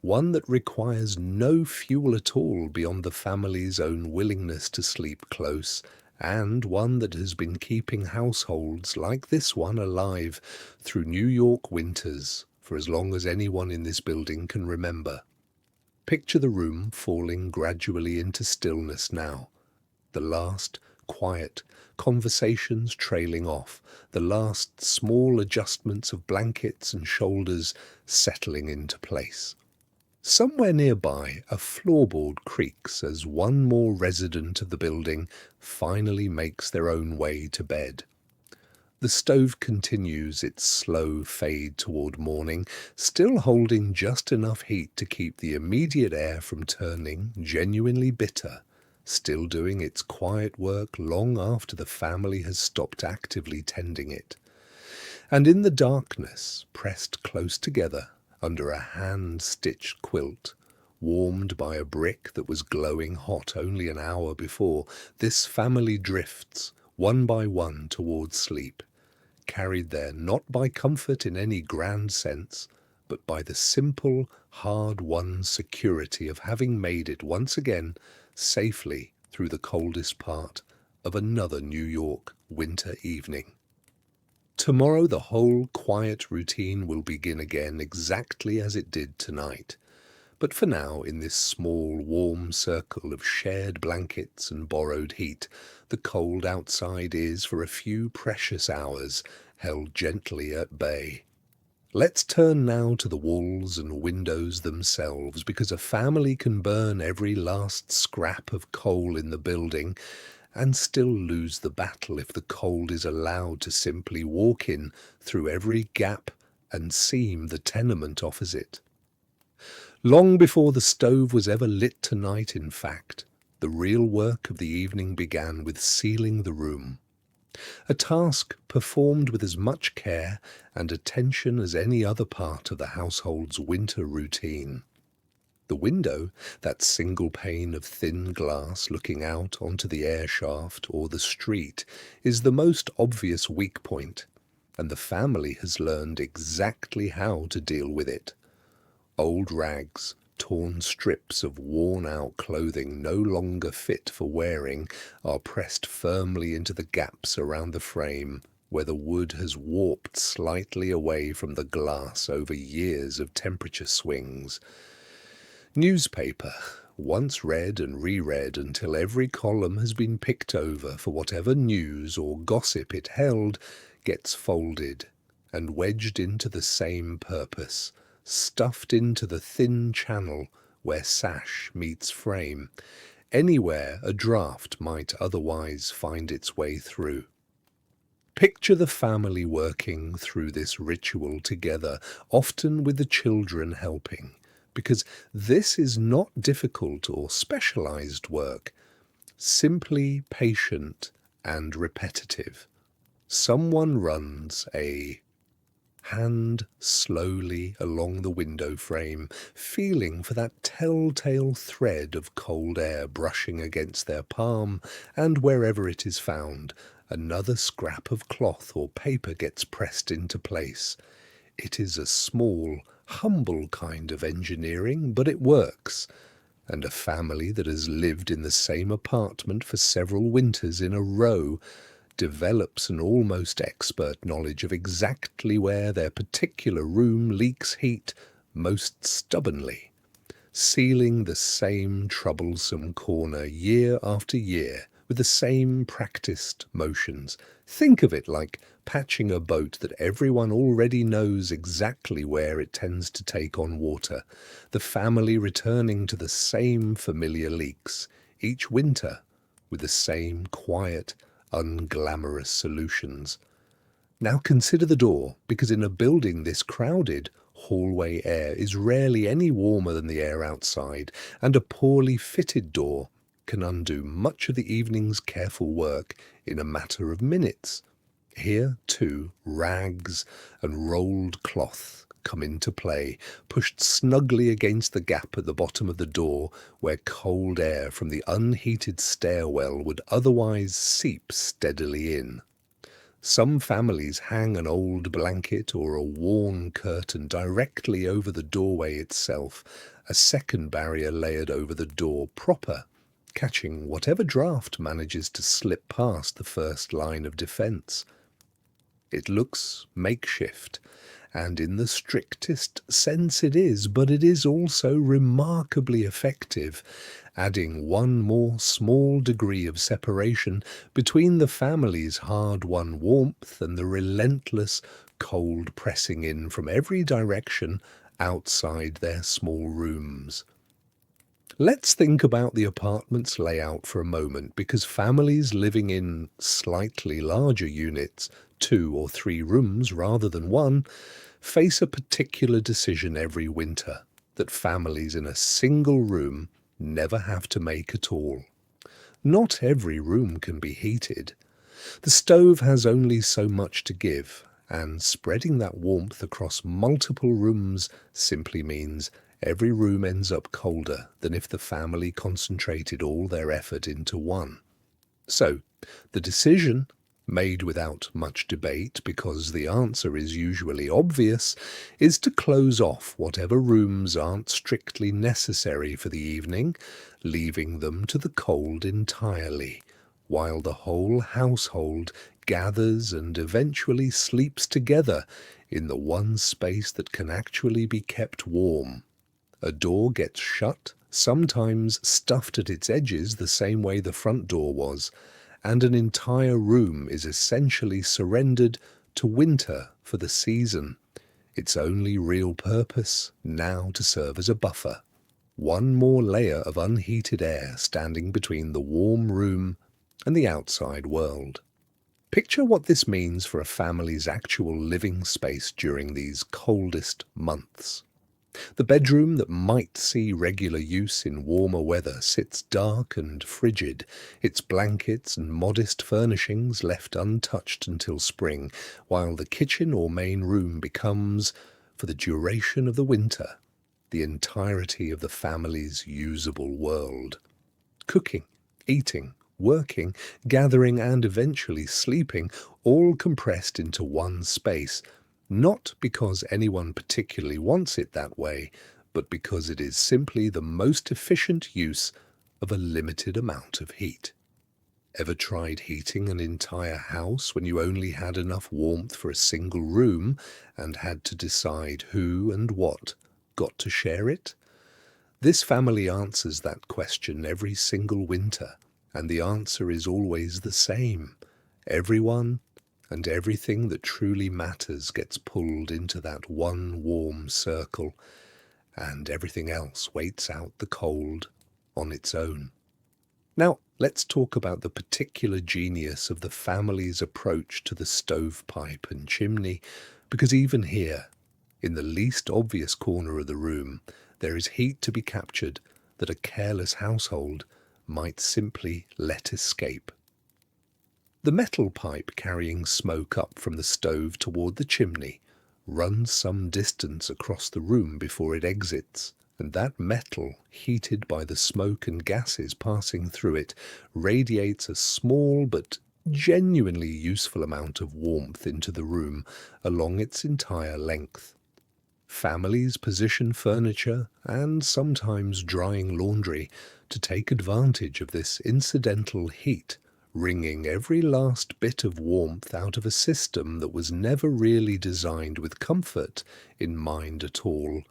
one that requires no fuel at all beyond the family's own willingness to sleep close and one that has been keeping households like this one alive through New York winters for as long as anyone in this building can remember. Picture the room falling gradually into stillness now, the last quiet conversations trailing off, the last small adjustments of blankets and shoulders settling into place. Somewhere nearby, a floorboard creaks as one more resident of the building finally makes their own way to bed. The stove continues its slow fade toward morning, still holding just enough heat to keep the immediate air from turning genuinely bitter, still doing its quiet work long after the family has stopped actively tending it. And in the darkness, pressed close together under a hand-stitched quilt, warmed by a brick that was glowing hot only an hour before, this family drifts, one by one, towards sleep, carried there not by comfort in any grand sense, but by the simple, hard-won security of having made it once again safely through the coldest part of another New York winter evening. Tomorrow the whole quiet routine will begin again exactly as it did tonight. But for now, in this small, warm circle of shared blankets and borrowed heat, the cold outside is, for a few precious hours, held gently at bay. Let's turn now to the walls and windows themselves, because a family can burn every last scrap of coal in the building and still lose the battle if the cold is allowed to simply walk in through every gap and seam the tenement offers it. Long before the stove was ever lit tonight, in fact, the real work of the evening began with sealing the room, a task performed with as much care and attention as any other part of the household's winter routine. The window, that single pane of thin glass looking out onto the air shaft or the street, is the most obvious weak point, and the family has learned exactly how to deal with it. Old rags, torn strips of worn-out clothing no longer fit for wearing are pressed firmly into the gaps around the frame where the wood has warped slightly away from the glass over years of temperature swings. Newspaper, once read and reread until every column has been picked over for whatever news or gossip it held, gets folded and wedged into the same purpose, stuffed into the thin channel where sash meets frame, anywhere a draught might otherwise find its way through. Picture the family working through this ritual together, often with the children helping, because this is not difficult or specialized work, simply patient and repetitive. Someone runs a hand slowly along the window frame, feeling for that telltale thread of cold air brushing against their palm, and wherever it is found, another scrap of cloth or paper gets pressed into place. It is a small, humble kind of engineering, but it works, and a family that has lived in the same apartment for several winters in a row develops an almost expert knowledge of exactly where their particular room leaks heat most stubbornly, sealing the same troublesome corner year after year with the same practiced motions. Think of it like patching a boat that everyone already knows exactly where it tends to take on water, the family returning to the same familiar leaks each winter with the same quiet, unglamorous solutions. Now consider the door, because in a building this crowded, hallway air is rarely any warmer than the air outside, and a poorly fitted door can undo much of the evening's careful work in a matter of minutes. Here, too, rags and rolled cloth come into play, pushed snugly against the gap at the bottom of the door where cold air from the unheated stairwell would otherwise seep steadily in. Some families hang an old blanket or a worn curtain directly over the doorway itself, a second barrier layered over the door proper, catching whatever draft manages to slip past the first line of defence. It looks makeshift, and in the strictest sense it is, but it is also remarkably effective, adding one more small degree of separation between the family's hard-won warmth and the relentless cold pressing in from every direction outside their small rooms. Let's think about the apartment's layout for a moment, because families living in slightly larger units, 2 or 3 rooms rather than one, face a particular decision every winter that families in a single room never have to make at all. Not every room can be heated. The stove has only so much to give, and spreading that warmth across multiple rooms simply means every room ends up colder than if the family concentrated all their effort into one. So, the decision, made without much debate because the answer is usually obvious, is to close off whatever rooms aren't strictly necessary for the evening, leaving them to the cold entirely, while the whole household gathers and eventually sleeps together in the one space that can actually be kept warm. A door gets shut, sometimes stuffed at its edges the same way the front door was, and an entire room is essentially surrendered to winter for the season, its only real purpose now to serve as a buffer. One more layer of unheated air standing between the warm room and the outside world. Picture what this means for a family's actual living space during these coldest months. The bedroom that might see regular use in warmer weather sits dark and frigid, its blankets and modest furnishings left untouched until spring, while the kitchen or main room becomes, for the duration of the winter, the entirety of the family's usable world. Cooking, eating, working, gathering, and eventually sleeping, all compressed into one space, not because anyone particularly wants it that way, but because it is simply the most efficient use of a limited amount of heat. Ever tried heating an entire house when you only had enough warmth for a single room and had to decide who and what got to share it? This family answers that question every single winter, and the answer is always the same. Everyone and everything that truly matters gets pulled into that one warm circle, and everything else waits out the cold on its own. Now, let's talk about the particular genius of the family's approach to the stovepipe and chimney, because even here, in the least obvious corner of the room, there is heat to be captured that a careless household might simply let escape. The metal pipe carrying smoke up from the stove toward the chimney runs some distance across the room before it exits, and that metal, heated by the smoke and gases passing through it, radiates a small but genuinely useful amount of warmth into the room along its entire length. Families position furniture and sometimes drying laundry to take advantage of this incidental heat, wringing every last bit of warmth out of a system that was never really designed with comfort in mind at all,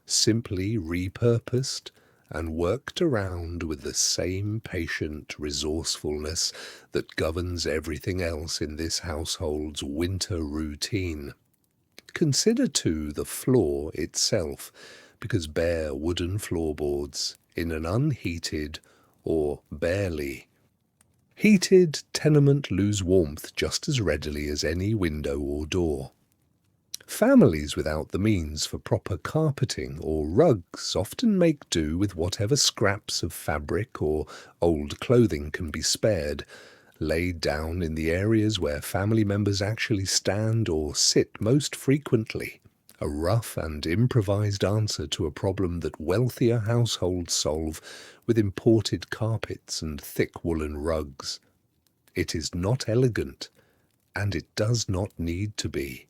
simply repurposed and worked around with the same patient resourcefulness that governs everything else in this household's winter routine. Consider, too, the floor itself, because bare wooden floorboards in an unheated or barely heated tenement lose warmth just as readily as any window or door. Families without the means for proper carpeting or rugs often make do with whatever scraps of fabric or old clothing can be spared, laid down in the areas where family members actually stand or sit most frequently, a rough and improvised answer to a problem that wealthier households solve with imported carpets and thick woolen rugs. It is not elegant, and it does not need to be.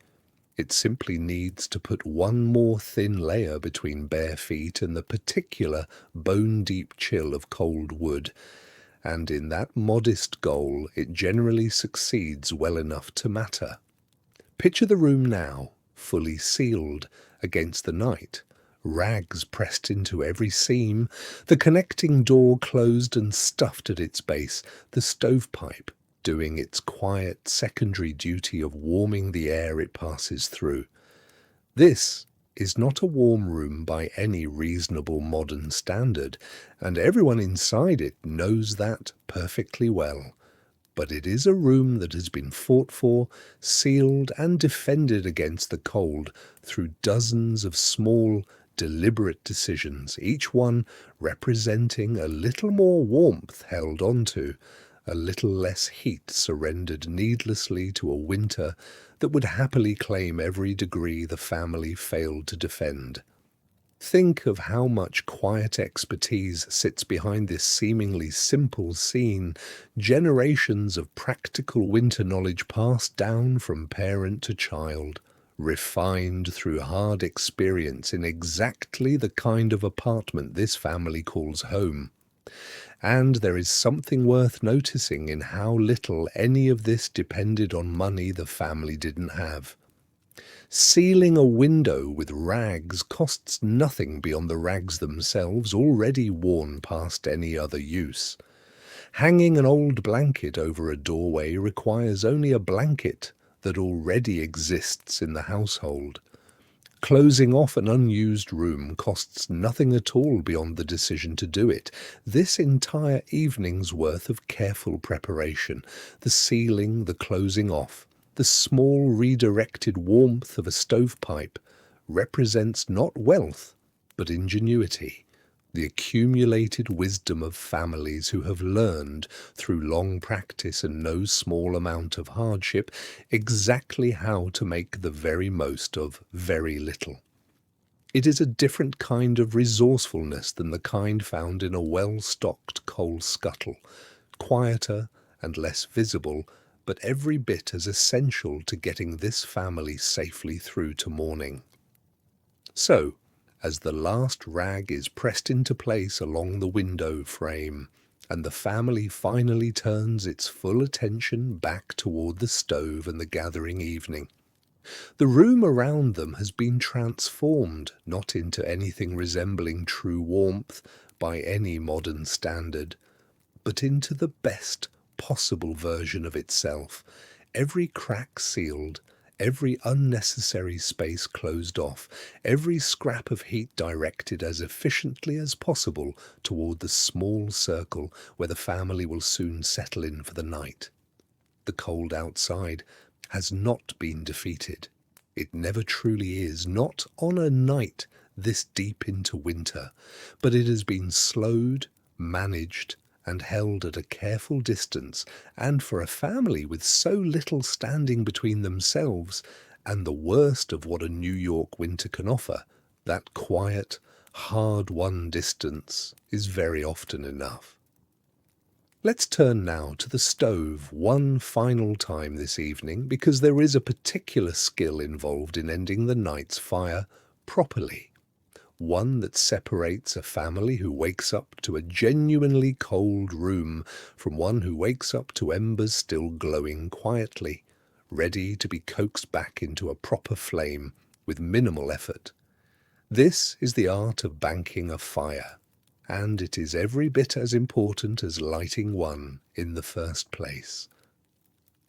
It simply needs to put one more thin layer between bare feet and the particular bone-deep chill of cold wood, and in that modest goal it generally succeeds well enough to matter. Picture the room now, fully sealed against the night, rags pressed into every seam, the connecting door closed and stuffed at its base, the stovepipe doing its quiet secondary duty of warming the air it passes through. This is not a warm room by any reasonable modern standard, and everyone inside it knows that perfectly well. But it is a room that has been fought for, sealed and defended against the cold through dozens of small, deliberate decisions, each one representing a little more warmth held onto, a little less heat surrendered needlessly to a winter that would happily claim every degree the family failed to defend. Think of how much quiet expertise sits behind this seemingly simple scene, generations of practical winter knowledge passed down from parent to child, refined through hard experience in exactly the kind of apartment this family calls home. And there is something worth noticing in how little any of this depended on money the family didn't have. Sealing a window with rags costs nothing beyond the rags themselves, already worn past any other use. Hanging an old blanket over a doorway requires only a blanket that already exists in the household. Closing off an unused room costs nothing at all beyond the decision to do it. This entire evening's worth of careful preparation, the sealing, the closing off, the small redirected warmth of a stovepipe, represents not wealth, but ingenuity, the accumulated wisdom of families who have learned, through long practice and no small amount of hardship, exactly how to make the very most of very little. It is a different kind of resourcefulness than the kind found in a well-stocked coal scuttle, quieter and less visible, but every bit as essential to getting this family safely through to morning. So, as the last rag is pressed into place along the window frame, and the family finally turns its full attention back toward the stove and the gathering evening, the room around them has been transformed not into anything resembling true warmth by any modern standard, but into the best possible version of itself, every crack sealed, every unnecessary space closed off, every scrap of heat directed as efficiently as possible toward the small circle where the family will soon settle in for the night. The cold outside has not been defeated. It never truly is, not on a night this deep into winter, but it has been slowed, managed, and held at a careful distance, and for a family with so little standing between themselves and the worst of what a New York winter can offer, that quiet, hard-won distance is very often enough. Let's turn now to the stove one final time this evening, because there is a particular skill involved in ending the night's fire properly. One that separates a family who wakes up to a genuinely cold room from one who wakes up to embers still glowing quietly, ready to be coaxed back into a proper flame with minimal effort. This is the art of banking a fire, and it is every bit as important as lighting one in the first place.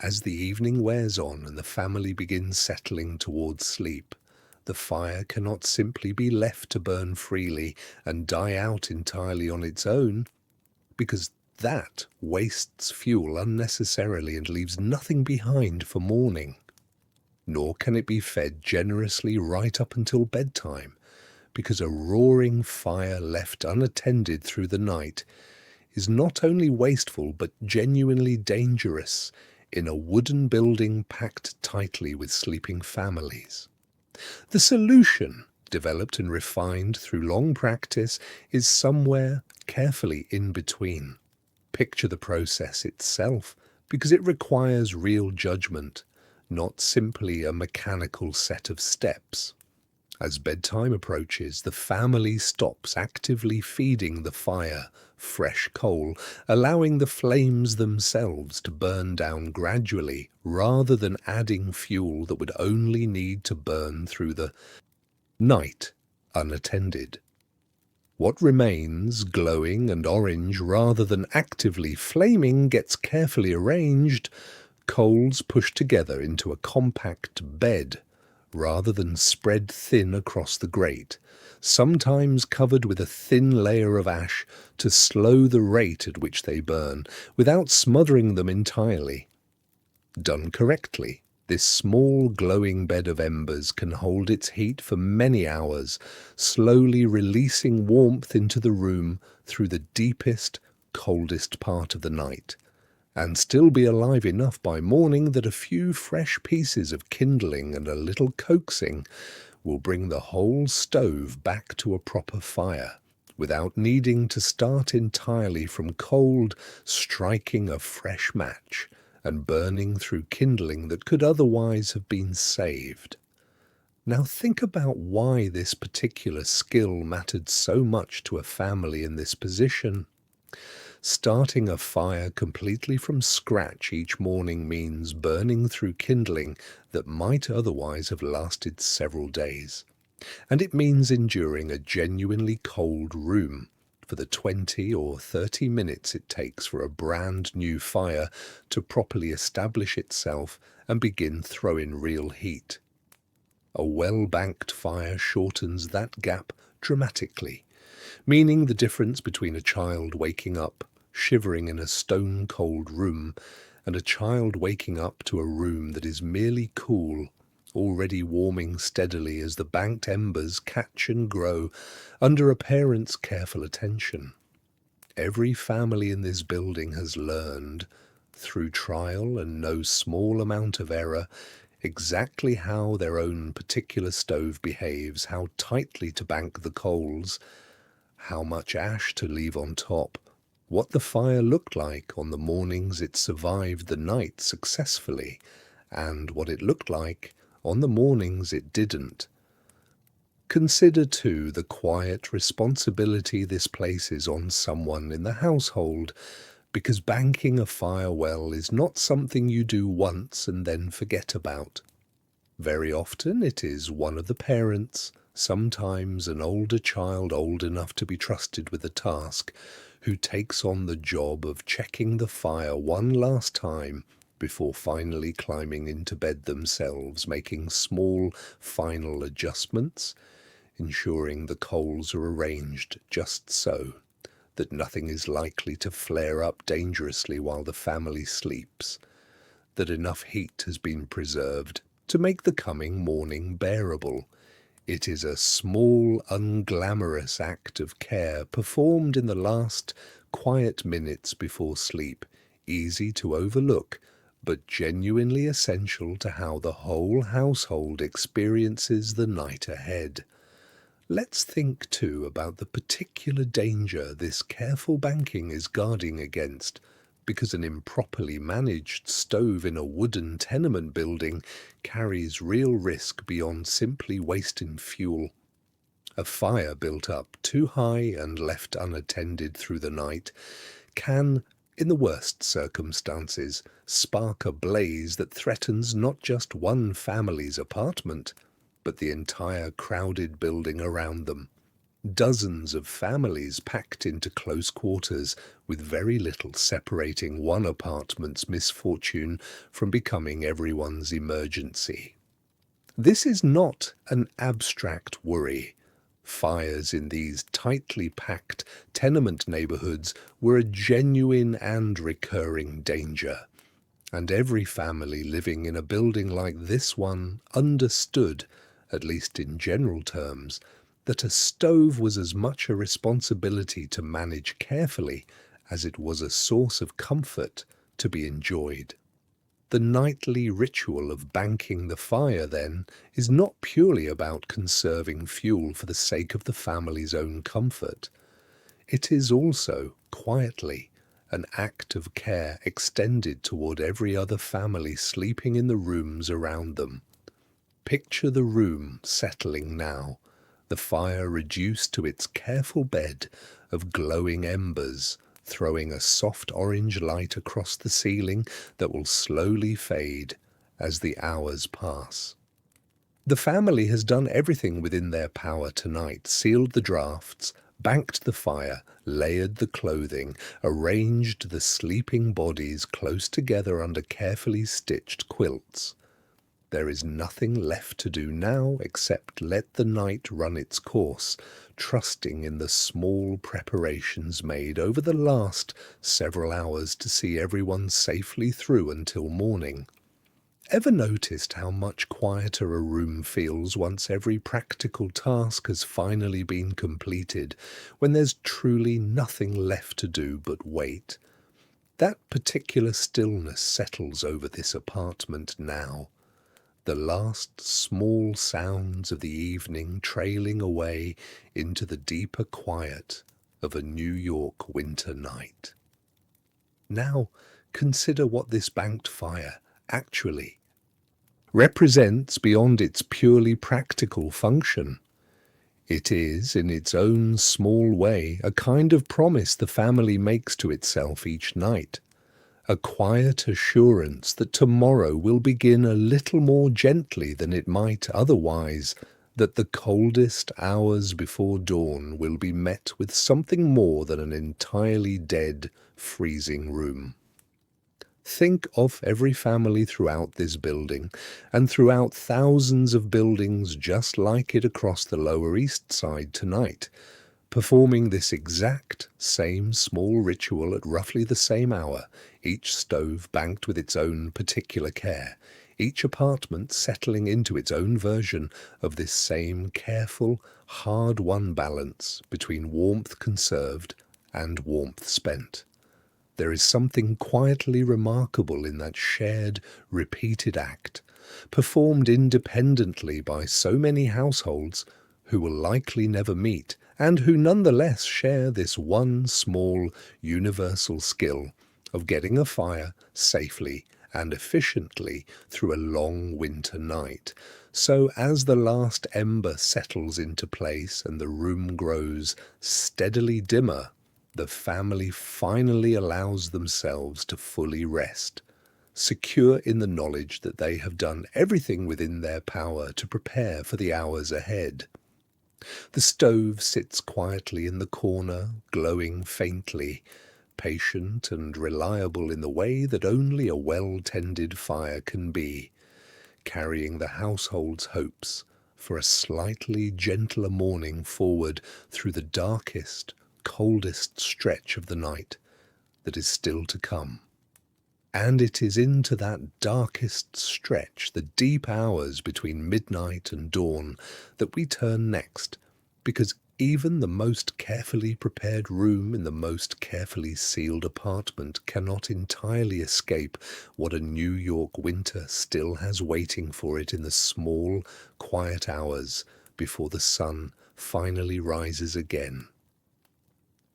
As the evening wears on and the family begins settling towards sleep, the fire cannot simply be left to burn freely and die out entirely on its own, because that wastes fuel unnecessarily and leaves nothing behind for morning. Nor can it be fed generously right up until bedtime, because a roaring fire left unattended through the night is not only wasteful but genuinely dangerous in a wooden building packed tightly with sleeping families. The solution, developed and refined through long practice, is somewhere carefully in between. Picture the process itself, because it requires real judgment, not simply a mechanical set of steps. As bedtime approaches, the family stops actively feeding the fire fresh coal, allowing the flames themselves to burn down gradually rather than adding fuel that would only need to burn through the night unattended. What remains, glowing and orange rather than actively flaming, gets carefully arranged, coals pushed together into a compact bed rather than spread thin across the grate, sometimes covered with a thin layer of ash to slow the rate at which they burn, without smothering them entirely. Done correctly, this small glowing bed of embers can hold its heat for many hours, slowly releasing warmth into the room through the deepest, coldest part of the night, and still be alive enough by morning that a few fresh pieces of kindling and a little coaxing will bring the whole stove back to a proper fire, without needing to start entirely from cold, striking a fresh match and burning through kindling that could otherwise have been saved. Now think about why this particular skill mattered so much to a family in this position. Starting a fire completely from scratch each morning means burning through kindling that might otherwise have lasted several days. And it means enduring a genuinely cold room for the 20 or 30 minutes it takes for a brand new fire to properly establish itself and begin throwing real heat. A well-banked fire shortens that gap dramatically, meaning the difference between a child waking up, shivering in a stone-cold room, and a child waking up to a room that is merely cool, already warming steadily as the banked embers catch and grow under a parent's careful attention. Every family in this building has learned, through trial and no small amount of error, exactly how their own particular stove behaves, how tightly to bank the coals, how much ash to leave on top, what the fire looked like on the mornings it survived the night successfully, and what it looked like on the mornings it didn't. Consider, too, the quiet responsibility this places on someone in the household, because banking a fire well is not something you do once and then forget about. Very often it is one of the parents, sometimes an older child old enough to be trusted with the task, who takes on the job of checking the fire one last time before finally climbing into bed themselves, making small final adjustments, ensuring the coals are arranged just so that nothing is likely to flare up dangerously while the family sleeps, that enough heat has been preserved to make the coming morning bearable. It is a small, unglamorous act of care performed in the last quiet minutes before sleep, easy to overlook, but genuinely essential to how the whole household experiences the night ahead. Let's think, too, about the particular danger this careful banking is guarding against, because an improperly managed stove in a wooden tenement building carries real risk beyond simply wasting fuel. A fire built up too high and left unattended through the night can, in the worst circumstances, spark a blaze that threatens not just one family's apartment, but the entire crowded building around them. Dozens of families packed into close quarters with very little separating one apartment's misfortune from becoming everyone's emergency. This is not an abstract worry. Fires in these tightly packed tenement neighborhoods were a genuine and recurring danger, and every family living in a building like this one understood, at least in general terms, that a stove was as much a responsibility to manage carefully as it was a source of comfort to be enjoyed. The nightly ritual of banking the fire, then, is not purely about conserving fuel for the sake of the family's own comfort. It is also, quietly, an act of care extended toward every other family sleeping in the rooms around them. Picture the room settling now, the fire reduced to its careful bed of glowing embers, throwing a soft orange light across the ceiling that will slowly fade as the hours pass. The family has done everything within their power tonight, sealed the drafts, banked the fire, layered the clothing, arranged the sleeping bodies close together under carefully stitched quilts. There is nothing left to do now except let the night run its course, trusting in the small preparations made over the last several hours to see everyone safely through until morning. Ever noticed how much quieter a room feels once every practical task has finally been completed, when there's truly nothing left to do but wait? That particular stillness settles over this apartment now. The last small sounds of the evening trailing away into the deeper quiet of a New York winter night. Now consider what this banked fire actually represents beyond its purely practical function. It is, in its own small way, a kind of promise the family makes to itself each night. A quiet assurance that tomorrow will begin a little more gently than it might otherwise, that the coldest hours before dawn will be met with something more than an entirely dead, freezing room. Think of every family throughout this building, and throughout thousands of buildings just like it across the Lower East Side tonight, performing this exact same small ritual at roughly the same hour, each stove banked with its own particular care, each apartment settling into its own version of this same careful, hard-won balance between warmth conserved and warmth spent. There is something quietly remarkable in that shared, repeated act, performed independently by so many households who will likely never meet, and who nonetheless share this one small, universal skill of getting a fire safely and efficiently through a long winter night. So as the last ember settles into place and the room grows steadily dimmer, the family finally allows themselves to fully rest, secure in the knowledge that they have done everything within their power to prepare for the hours ahead. The stove sits quietly in the corner, glowing faintly, patient and reliable in the way that only a well-tended fire can be, carrying the household's hopes for a slightly gentler morning forward through the darkest, coldest stretch of the night that is still to come. And it is into that darkest stretch, the deep hours between midnight and dawn, that we turn next, because even the most carefully prepared room in the most carefully sealed apartment cannot entirely escape what a New York winter still has waiting for it in the small, quiet hours before the sun finally rises again.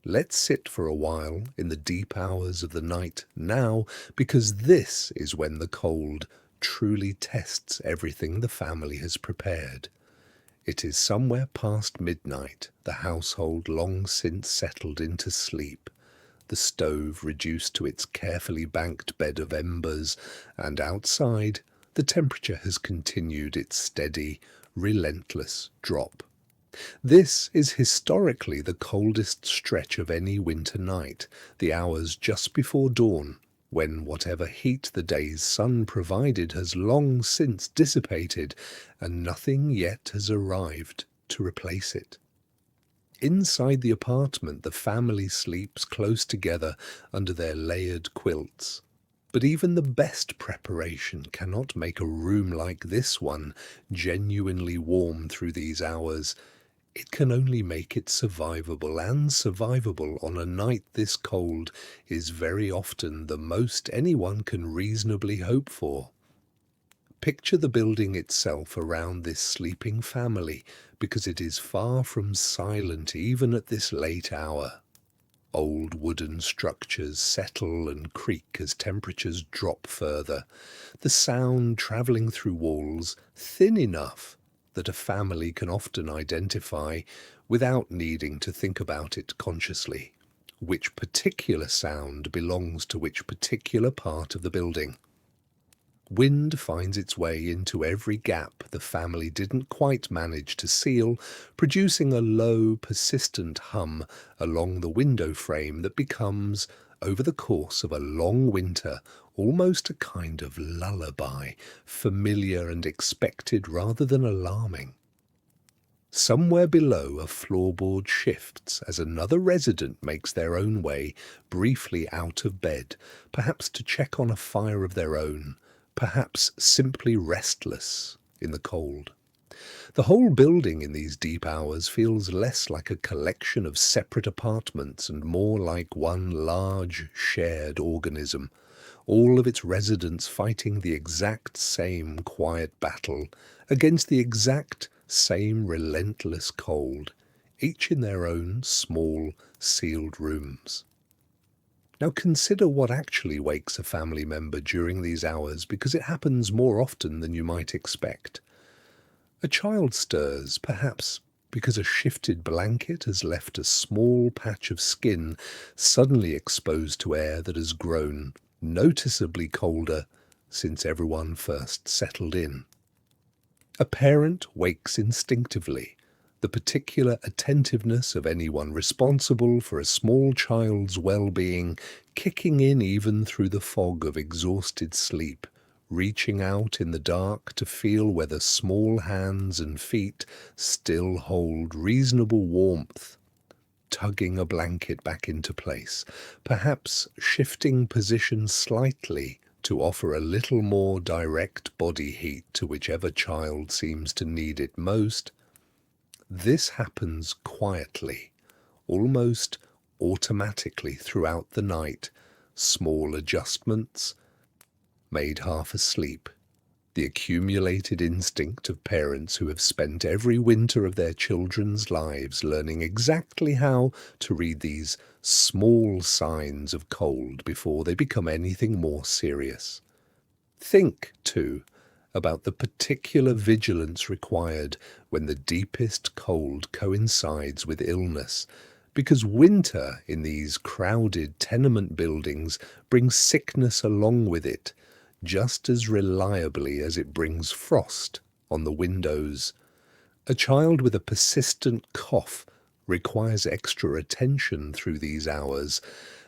Let's sit for a while in the deep hours of the night now, because this is when the cold truly tests everything the family has prepared. It is somewhere past midnight, the household long since settled into sleep, the stove reduced to its carefully banked bed of embers, and outside the temperature has continued its steady, relentless drop. This is historically the coldest stretch of any winter night, the hours just before dawn, when whatever heat the day's sun provided has long since dissipated, and nothing yet has arrived to replace it. Inside the apartment, the family sleeps close together under their layered quilts. But even the best preparation cannot make a room like this one genuinely warm through these hours. It can only make it survivable, and survivable on a night this cold is very often the most anyone can reasonably hope for. Picture the building itself around this sleeping family, because it is far from silent even at this late hour. Old wooden structures settle and creak as temperatures drop further, the sound travelling through walls thin enough that a family can often identify, without needing to think about it consciously, which particular sound belongs to which particular part of the building. Wind finds its way into every gap the family didn't quite manage to seal, producing a low, persistent hum along the window frame that becomes, over the course of a long winter, almost a kind of lullaby, familiar and expected rather than alarming. Somewhere below, a floorboard shifts as another resident makes their own way briefly out of bed, perhaps to check on a fire of their own, perhaps simply restless in the cold. The whole building in these deep hours feels less like a collection of separate apartments and more like one large shared organism, all of its residents fighting the exact same quiet battle against the exact same relentless cold, each in their own small, sealed rooms. Now consider what actually wakes a family member during these hours, because it happens more often than you might expect. A child stirs, perhaps because a shifted blanket has left a small patch of skin suddenly exposed to air that has grown noticeably colder since everyone first settled in. A parent wakes instinctively, the particular attentiveness of anyone responsible for a small child's well-being kicking in even through the fog of exhausted sleep, reaching out in the dark to feel whether small hands and feet still hold reasonable warmth, tugging a blanket back into place, perhaps shifting position slightly to offer a little more direct body heat to whichever child seems to need it most. This happens quietly, almost automatically throughout the night, small adjustments, made half asleep, the accumulated instinct of parents who have spent every winter of their children's lives learning exactly how to read these small signs of cold before they become anything more serious. Think, too, about the particular vigilance required when the deepest cold coincides with illness, because winter in these crowded tenement buildings brings sickness along with it, just as reliably as it brings frost on the windows. A child with a persistent cough requires extra attention through these hours,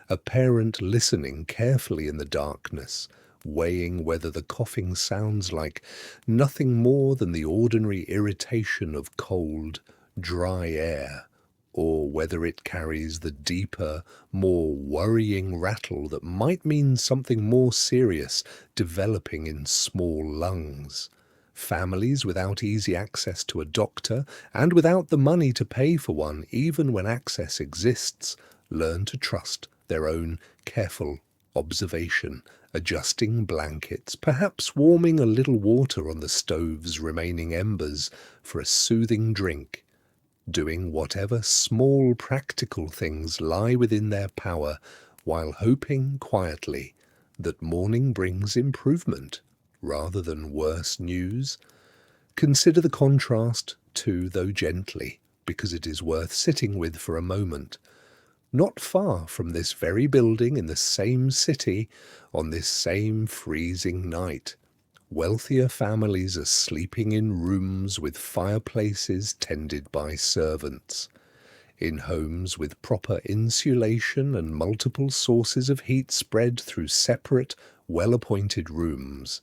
a parent listening carefully in the darkness, weighing whether the coughing sounds like nothing more than the ordinary irritation of cold, dry air, or whether it carries the deeper, more worrying rattle that might mean something more serious developing in small lungs. Families without easy access to a doctor, and without the money to pay for one even when access exists, learn to trust their own careful observation, adjusting blankets, perhaps warming a little water on the stove's remaining embers for a soothing drink, doing whatever small practical things lie within their power, while hoping quietly that morning brings improvement rather than worse news. Consider the contrast too, though gently, because it is worth sitting with for a moment. Not far from this very building in the same city, on this same freezing night, wealthier families are sleeping in rooms with fireplaces tended by servants, in homes with proper insulation and multiple sources of heat spread through separate, well-appointed rooms.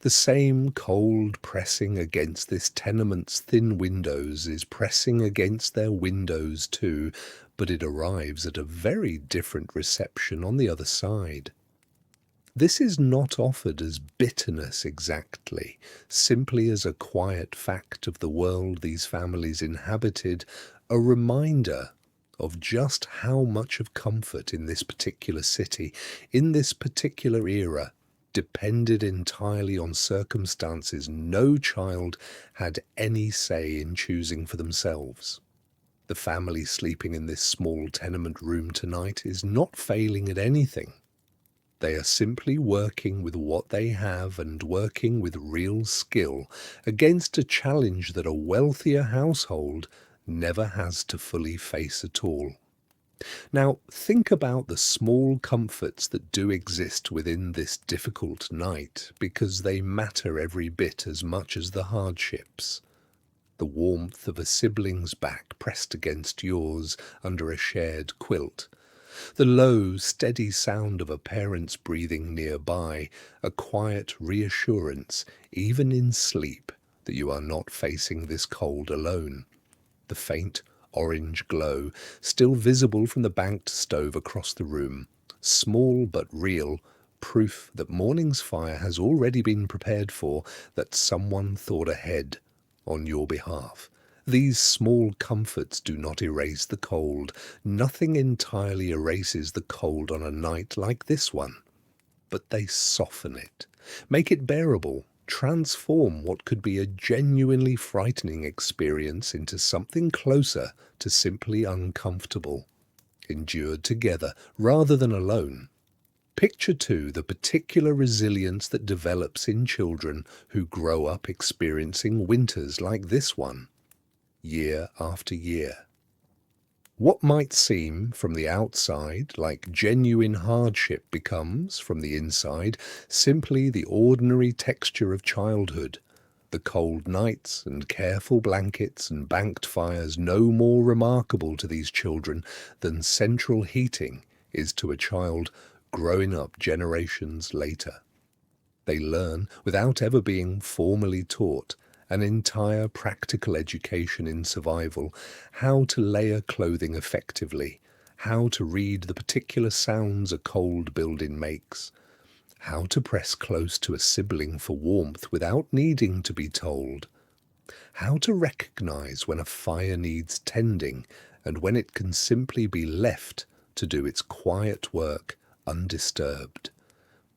The same cold pressing against this tenement's thin windows is pressing against their windows too, but it arrives at a very different reception on the other side. This is not offered as bitterness exactly, simply as a quiet fact of the world these families inhabited, a reminder of just how much of comfort in this particular city, in this particular era, depended entirely on circumstances no child had any say in choosing for themselves. The family sleeping in this small tenement room tonight is not failing at anything. They are simply working with what they have and working with real skill against a challenge that a wealthier household never has to fully face at all. Now, think about the small comforts that do exist within this difficult night, because they matter every bit as much as the hardships. The warmth of a sibling's back pressed against yours under a shared quilt, the low, steady sound of a parent's breathing nearby, a quiet reassurance, even in sleep, that you are not facing this cold alone. The faint orange glow, still visible from the banked stove across the room, small but real, proof that morning's fire has already been prepared for, that someone thought ahead on your behalf. These small comforts do not erase the cold. Nothing entirely erases the cold on a night like this one. But they soften it, make it bearable, transform what could be a genuinely frightening experience into something closer to simply uncomfortable, endured together rather than alone. Picture, too, the particular resilience that develops in children who grow up experiencing winters like this one, year after year. What might seem from the outside like genuine hardship becomes, from the inside, simply the ordinary texture of childhood. The cold nights and careful blankets and banked fires no more remarkable to these children than central heating is to a child growing up generations later. They learn, without ever being formally taught, an entire practical education in survival, how to layer clothing effectively, how to read the particular sounds a cold building makes, how to press close to a sibling for warmth without needing to be told, how to recognize when a fire needs tending and when it can simply be left to do its quiet work undisturbed.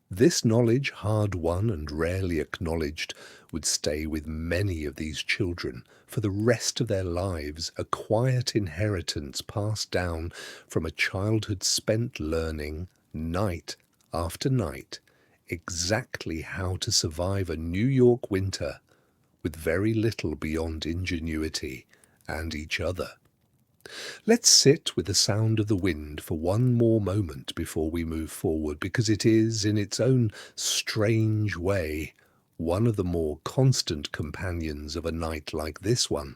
This knowledge, hard won and rarely acknowledged, would stay with many of these children for the rest of their lives, a quiet inheritance passed down from a childhood spent learning, night after night, exactly how to survive a New York winter with very little beyond ingenuity and each other. Let's sit with the sound of the wind for one more moment before we move forward, because it is, in its own strange way, one of the more constant companions of a night like this one.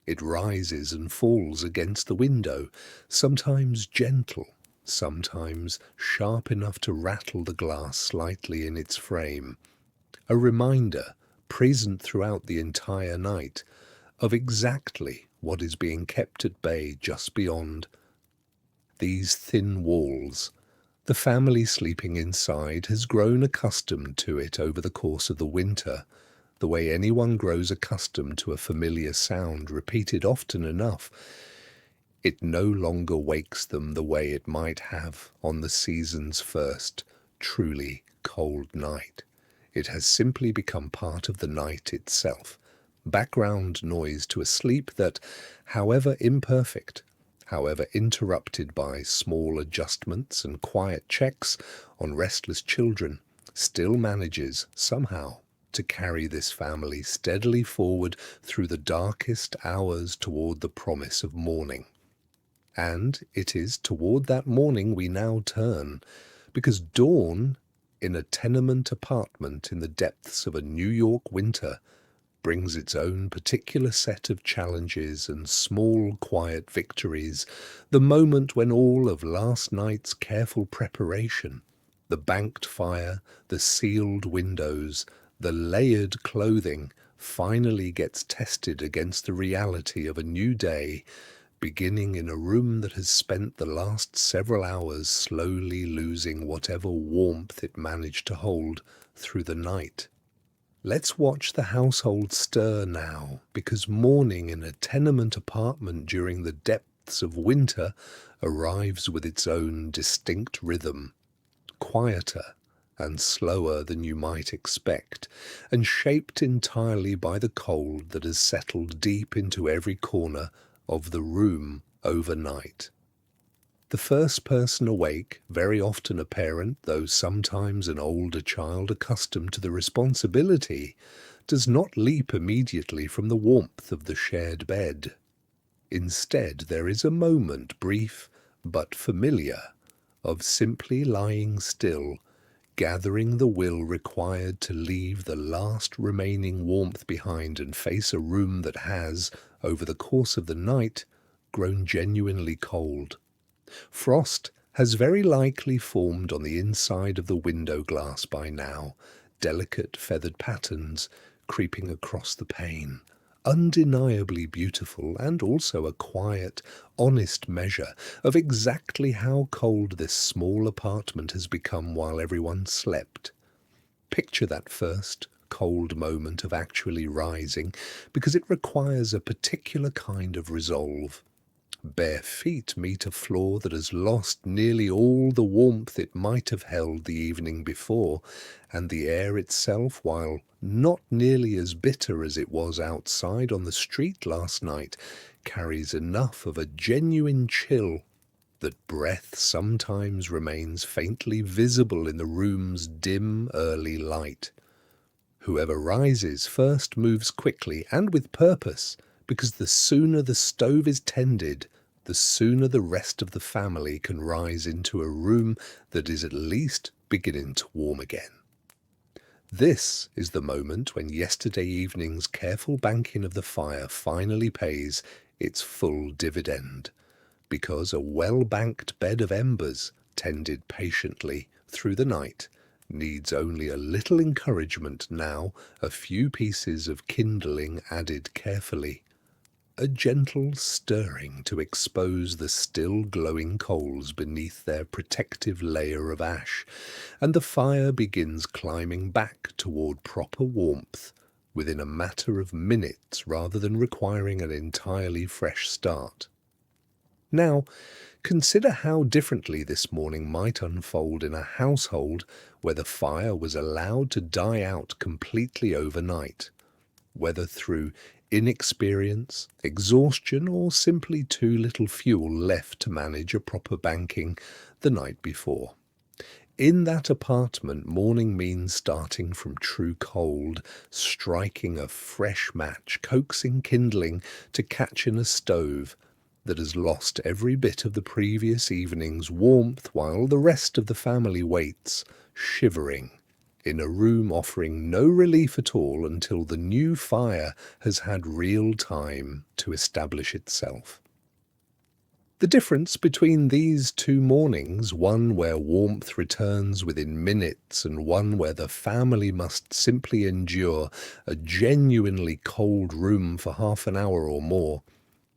It rises and falls against the window, sometimes gentle, sometimes sharp enough to rattle the glass slightly in its frame. A reminder, present throughout the entire night, of exactly what is being kept at bay just beyond. These thin walls. The family sleeping inside has grown accustomed to it over the course of the winter, the way anyone grows accustomed to a familiar sound repeated often enough. It no longer wakes them the way it might have on the season's first, truly cold night. It has simply become part of the night itself, background noise to a sleep that, however imperfect, however interrupted by small adjustments and quiet checks on restless children, still manages, somehow, to carry this family steadily forward through the darkest hours toward the promise of morning. And it is toward that morning we now turn, because dawn, in a tenement apartment in the depths of a New York winter, brings its own particular set of challenges and small quiet victories, the moment when all of last night's careful preparation, the banked fire, the sealed windows, the layered clothing, finally gets tested against the reality of a new day, beginning in a room that has spent the last several hours slowly losing whatever warmth it managed to hold through the night. Let's watch the household stir now, because morning in a tenement apartment during the depths of winter arrives with its own distinct rhythm, quieter and slower than you might expect, and shaped entirely by the cold that has settled deep into every corner of the room overnight. The first person awake, very often a parent, though sometimes an older child accustomed to the responsibility, does not leap immediately from the warmth of the shared bed. Instead, there is a moment, brief but familiar, of simply lying still, gathering the will required to leave the last remaining warmth behind and face a room that has, over the course of the night, grown genuinely cold. Frost has very likely formed on the inside of the window glass by now, delicate feathered patterns creeping across the pane, undeniably beautiful and also a quiet, honest measure of exactly how cold this small apartment has become while everyone slept. Picture that first cold moment of actually rising, because it requires a particular kind of resolve. Bare feet meet a floor that has lost nearly all the warmth it might have held the evening before, and the air itself, while not nearly as bitter as it was outside on the street last night, carries enough of a genuine chill that breath sometimes remains faintly visible in the room's dim early light. Whoever rises first moves quickly and with purpose, because the sooner the stove is tended, the sooner the rest of the family can rise into a room that is at least beginning to warm again. This is the moment when yesterday evening's careful banking of the fire finally pays its full dividend, because a well-banked bed of embers, tended patiently through the night, needs only a little encouragement now, a few pieces of kindling added carefully, a gentle stirring to expose the still glowing coals beneath their protective layer of ash, and the fire begins climbing back toward proper warmth within a matter of minutes rather than requiring an entirely fresh start. Now, consider how differently this morning might unfold in a household where the fire was allowed to die out completely overnight, whether through inexperience, exhaustion, or simply too little fuel left to manage a proper banking the night before. In that apartment, morning means starting from true cold, striking a fresh match, coaxing kindling to catch in a stove that has lost every bit of the previous evening's warmth while the rest of the family waits, shivering, in a room offering no relief at all until the new fire has had real time to establish itself. The difference between these two mornings, one where warmth returns within minutes and one where the family must simply endure a genuinely cold room for half an hour or more,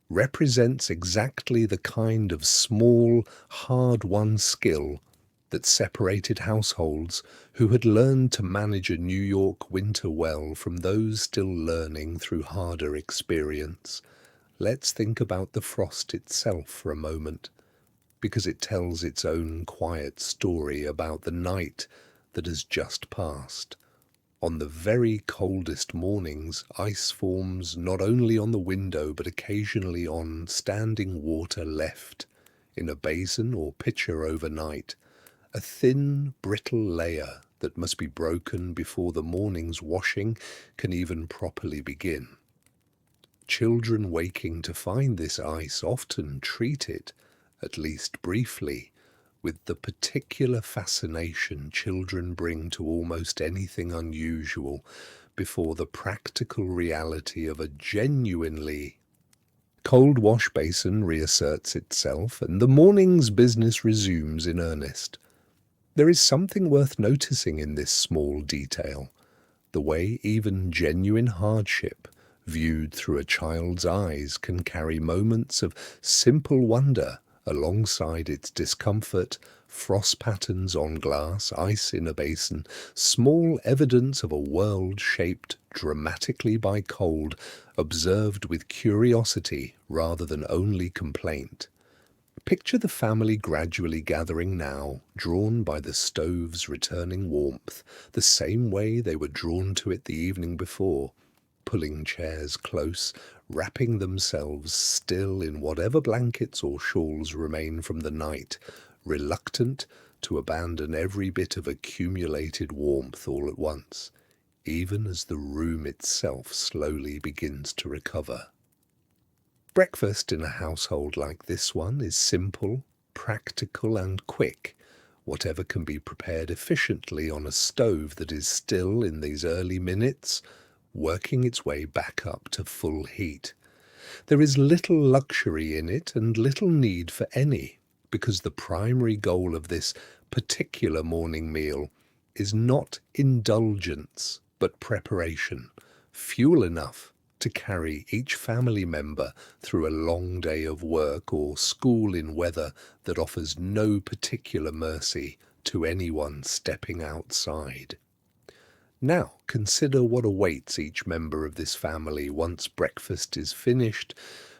represents exactly the kind of small, hard-won skill that separated households who had learned to manage a New York winter well from those still learning through harder experience. Let's think about the frost itself for a moment, because it tells its own quiet story about the night that has just passed. On the very coldest mornings, ice forms not only on the window but occasionally on standing water left in a basin or pitcher overnight, a thin, brittle layer that must be broken before the morning's washing can even properly begin. Children waking to find this ice often treat it, at least briefly, with the particular fascination children bring to almost anything unusual before the practical reality of a genuinely cold wash basin reasserts itself and the morning's business resumes in earnest. There is something worth noticing in this small detail, the way even genuine hardship, viewed through a child's eyes, can carry moments of simple wonder alongside its discomfort, frost patterns on glass, ice in a basin, small evidence of a world shaped dramatically by cold, observed with curiosity rather than only complaint. Picture the family gradually gathering now, drawn by the stove's returning warmth, the same way they were drawn to it the evening before. pulling chairs close, wrapping themselves still in whatever blankets or shawls remain from the night, reluctant to abandon every bit of accumulated warmth all at once, even as the room itself slowly begins to recover. Breakfast in a household like this one is simple, practical and quick, whatever can be prepared efficiently on a stove that is still, in these early minutes, working its way back up to full heat. There is little luxury in it and little need for any, because the primary goal of this particular morning meal is not indulgence, but preparation, fuel enough to carry each family member through a long day of work or school in weather that offers no particular mercy to anyone stepping outside. Now consider what awaits each member of this family once breakfast is finished,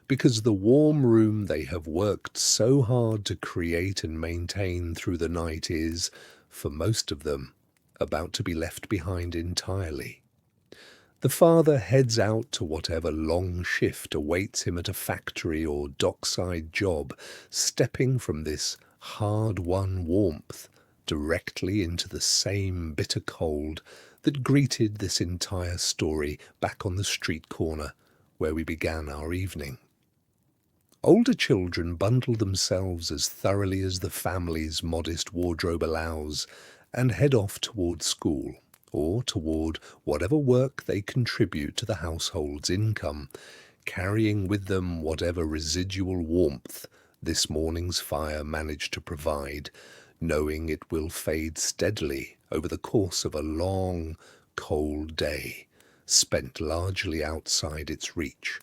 because the warm room they have worked so hard to create and maintain through the night is, for most of them, about to be left behind entirely. The father heads out to whatever long shift awaits him at a factory or dockside job, stepping from this hard-won warmth directly into the same bitter cold that greeted this entire story back on the street corner where we began our evening. Older children bundle themselves as thoroughly as the family's modest wardrobe allows and head off toward school, or toward whatever work they contribute to the household's income, carrying with them whatever residual warmth this morning's fire managed to provide, knowing it will fade steadily over the course of a long, cold day, spent largely outside its reach.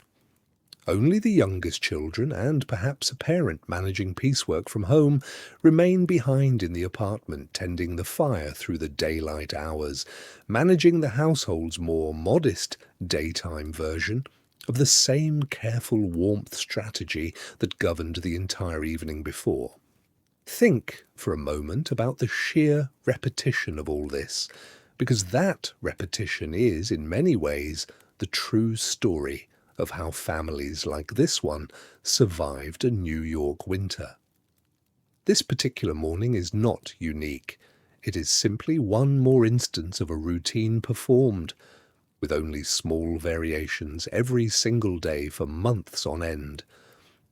Only the youngest children, and perhaps a parent managing piecework from home, remain behind in the apartment, tending the fire through the daylight hours, managing the household's more modest daytime version of the same careful warmth strategy that governed the entire evening before. Think for a moment about the sheer repetition of all this, because that repetition is, in many ways, the true story of how families like this one survived a New York winter. This particular morning is not unique. It is simply one more instance of a routine performed, with only small variations every single day for months on end,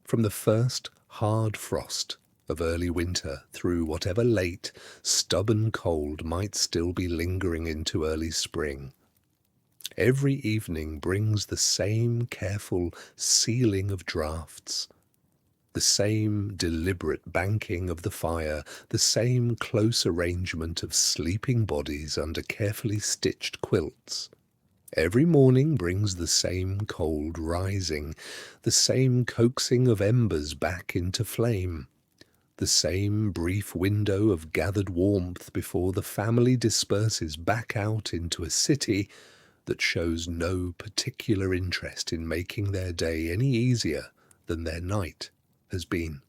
from the first hard frost of early winter through whatever late, stubborn cold might still be lingering into early spring. Every evening brings the same careful sealing of draughts, the same deliberate banking of the fire, the same close arrangement of sleeping bodies under carefully stitched quilts. Every morning brings the same cold rising, the same coaxing of embers back into flame, the same brief window of gathered warmth before the family disperses back out into a city that shows no particular interest in making their day any easier than their night has been.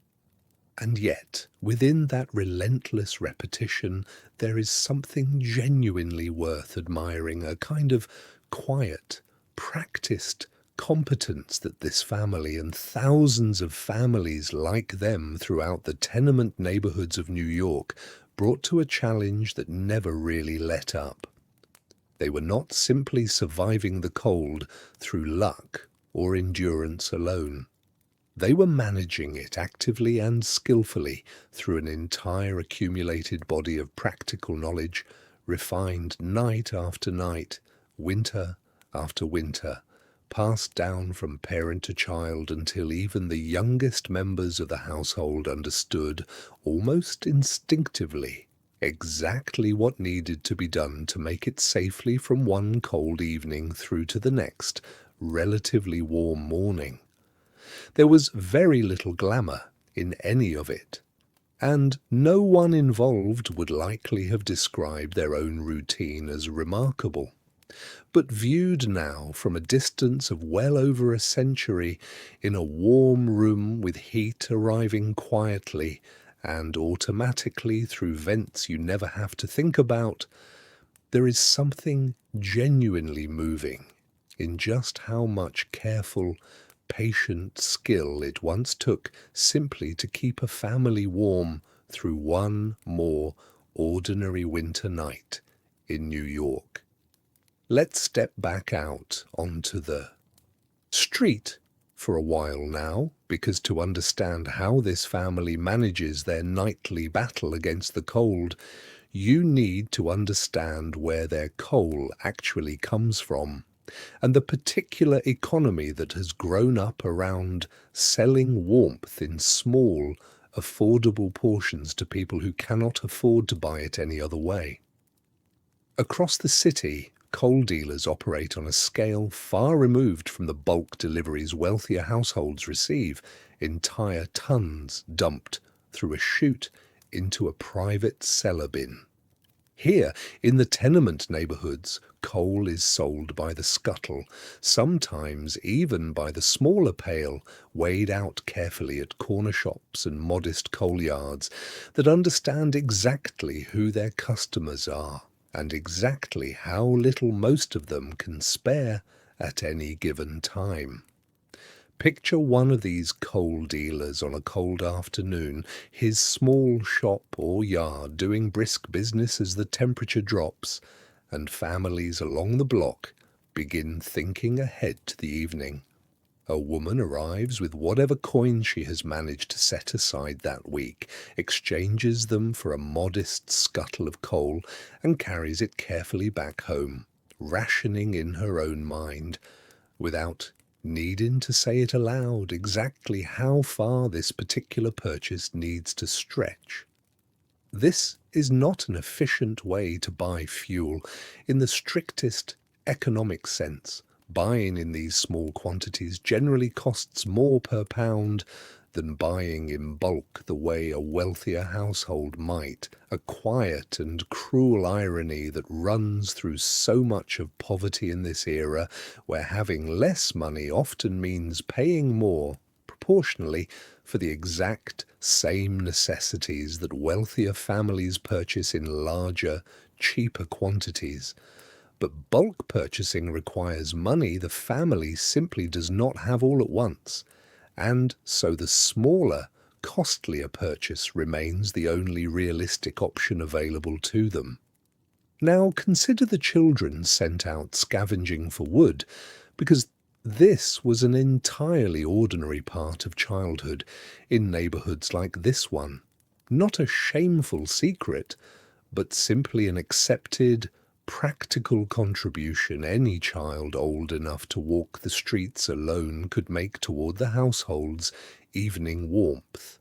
And yet, within that relentless repetition, there is something genuinely worth admiring, a kind of quiet, practiced competence that this family and thousands of families like them throughout the tenement neighborhoods of New York brought to a challenge that never really let up. They were not simply surviving the cold through luck or endurance alone. They were managing it actively and skillfully through an entire accumulated body of practical knowledge, refined night after night, winter after winter, passed down from parent to child until even the youngest members of the household understood, almost instinctively, exactly what needed to be done to make it safely from one cold evening through to the next relatively warm morning. There was very little glamour in any of it, and no one involved would likely have described their own routine as remarkable. But viewed now from a distance of well over a century, in a warm room with heat arriving quietly and automatically through vents you never have to think about, there is something genuinely moving in just how much careful, patient skill it once took simply to keep a family warm through one more ordinary winter night in New York. Let's step back out onto the street for a while now, because to understand how this family manages their nightly battle against the cold, you need to understand where their coal actually comes from, and the particular economy that has grown up around selling warmth in small, affordable portions to people who cannot afford to buy it any other way. Across the city, coal dealers operate on a scale far removed from the bulk deliveries wealthier households receive, entire tons dumped through a chute into a private cellar bin. Here, in the tenement neighborhoods, coal is sold by the scuttle, sometimes even by the smaller pail, weighed out carefully at corner shops and modest coal yards that understand exactly who their customers are and exactly how little most of them can spare at any given time. Picture one of these coal dealers on a cold afternoon, his small shop or yard doing brisk business as the temperature drops, and families along the block begin thinking ahead to the evening. A woman arrives with whatever coin she has managed to set aside that week, exchanges them for a modest scuttle of coal, and carries it carefully back home, rationing in her own mind, without needing to say it aloud exactly how far this particular purchase needs to stretch. This is not an efficient way to buy fuel in the strictest economic sense. Buying in these small quantities generally costs more per pound than buying in bulk the way a wealthier household might, a quiet and cruel irony that runs through so much of poverty in this era, where having less money often means paying more, proportionally, for the exact same necessities that wealthier families purchase in larger, cheaper quantities. But bulk purchasing requires money the family simply does not have all at once, and so the smaller, costlier purchase remains the only realistic option available to them. Now consider the children sent out scavenging for wood, because this was an entirely ordinary part of childhood in neighborhoods like this one. Not a shameful secret, but simply an accepted, practical contribution any child old enough to walk the streets alone could make toward the household's evening warmth.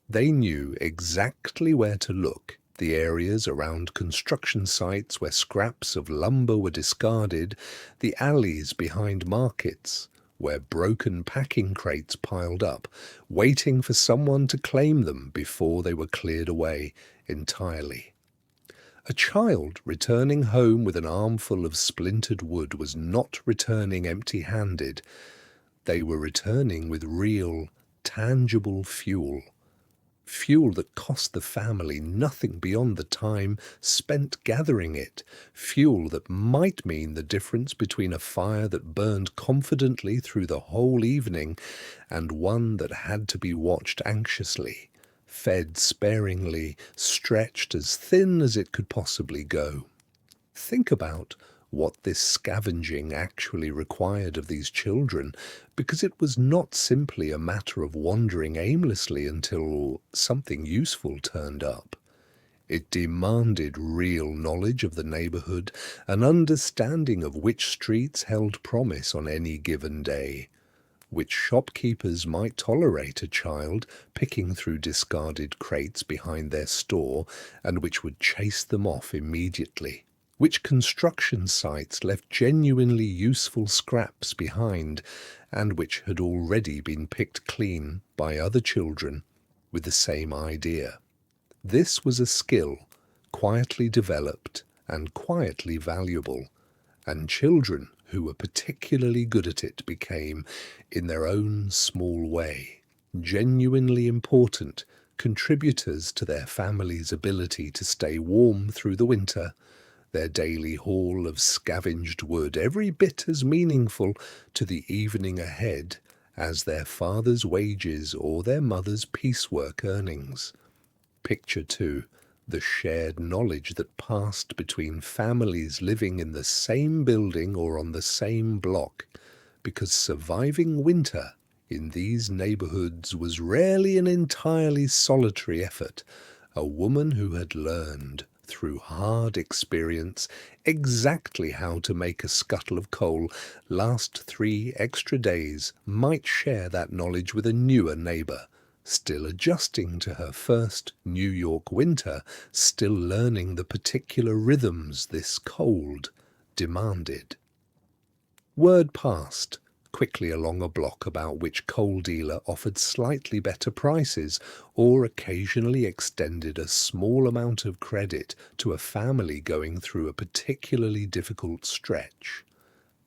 They knew exactly where to look, the areas around construction sites where scraps of lumber were discarded, the alleys behind markets, where broken packing crates piled up, waiting for someone to claim them before they were cleared away entirely. A child returning home with an armful of splintered wood was not returning empty-handed. They were returning with real, tangible fuel. Fuel that cost the family nothing beyond the time spent gathering it. Fuel that might mean the difference between a fire that burned confidently through the whole evening and one that had to be watched anxiously, fed sparingly, stretched as thin as it could possibly go. Think about what this scavenging actually required of these children, because it was not simply a matter of wandering aimlessly until something useful turned up. It demanded real knowledge of the neighborhood, an understanding of which streets held promise on any given day, which shopkeepers might tolerate a child picking through discarded crates behind their store and which would chase them off immediately, which construction sites left genuinely useful scraps behind and which had already been picked clean by other children with the same idea. This was a skill quietly developed and quietly valuable, and children who were particularly good at it became, in their own small way, genuinely important contributors to their family's ability to stay warm through the winter, their daily haul of scavenged wood every bit as meaningful to the evening ahead as their father's wages or their mother's piecework earnings. Picture, too, the shared knowledge that passed between families living in the same building or on the same block, because surviving winter in these neighborhoods was rarely an entirely solitary effort. A woman who had learned, through hard experience, exactly how to make a scuttle of coal last 3 extra days might share that knowledge with a newer neighbor, still adjusting to her first New York winter, still learning the particular rhythms this cold demanded. Word passed quickly along a block about which coal dealer offered slightly better prices or occasionally extended a small amount of credit to a family going through a particularly difficult stretch.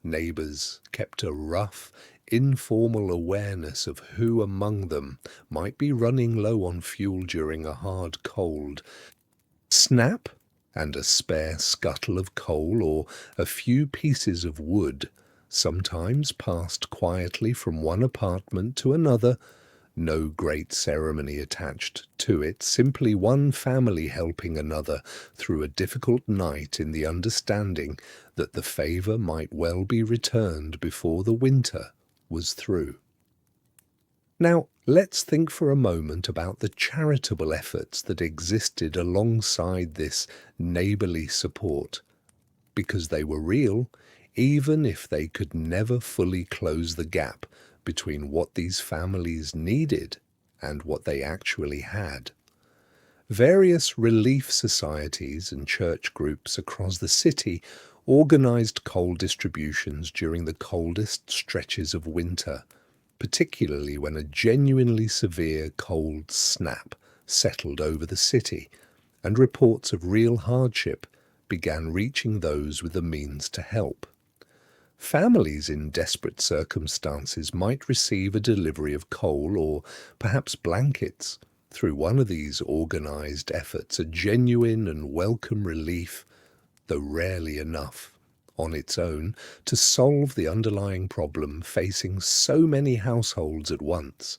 Neighbors kept a rough, informal awareness of who among them might be running low on fuel during a hard cold. Snap and a spare scuttle of coal or a few pieces of wood sometimes passed quietly from one apartment to another, no great ceremony attached to it, simply one family helping another through a difficult night in the understanding that the favor might well be returned before the winter was through. Now, let's think for a moment about the charitable efforts that existed alongside this neighborly support, because they were real, even if they could never fully close the gap between what these families needed and what they actually had. Various relief societies and church groups across the city organized coal distributions during the coldest stretches of winter, particularly when a genuinely severe cold snap settled over the city and reports of real hardship began reaching those with the means to help. Families in desperate circumstances might receive a delivery of coal or perhaps blankets. Through one of these organized efforts, a genuine and welcome relief, though rarely enough on its own to solve the underlying problem facing so many households at once.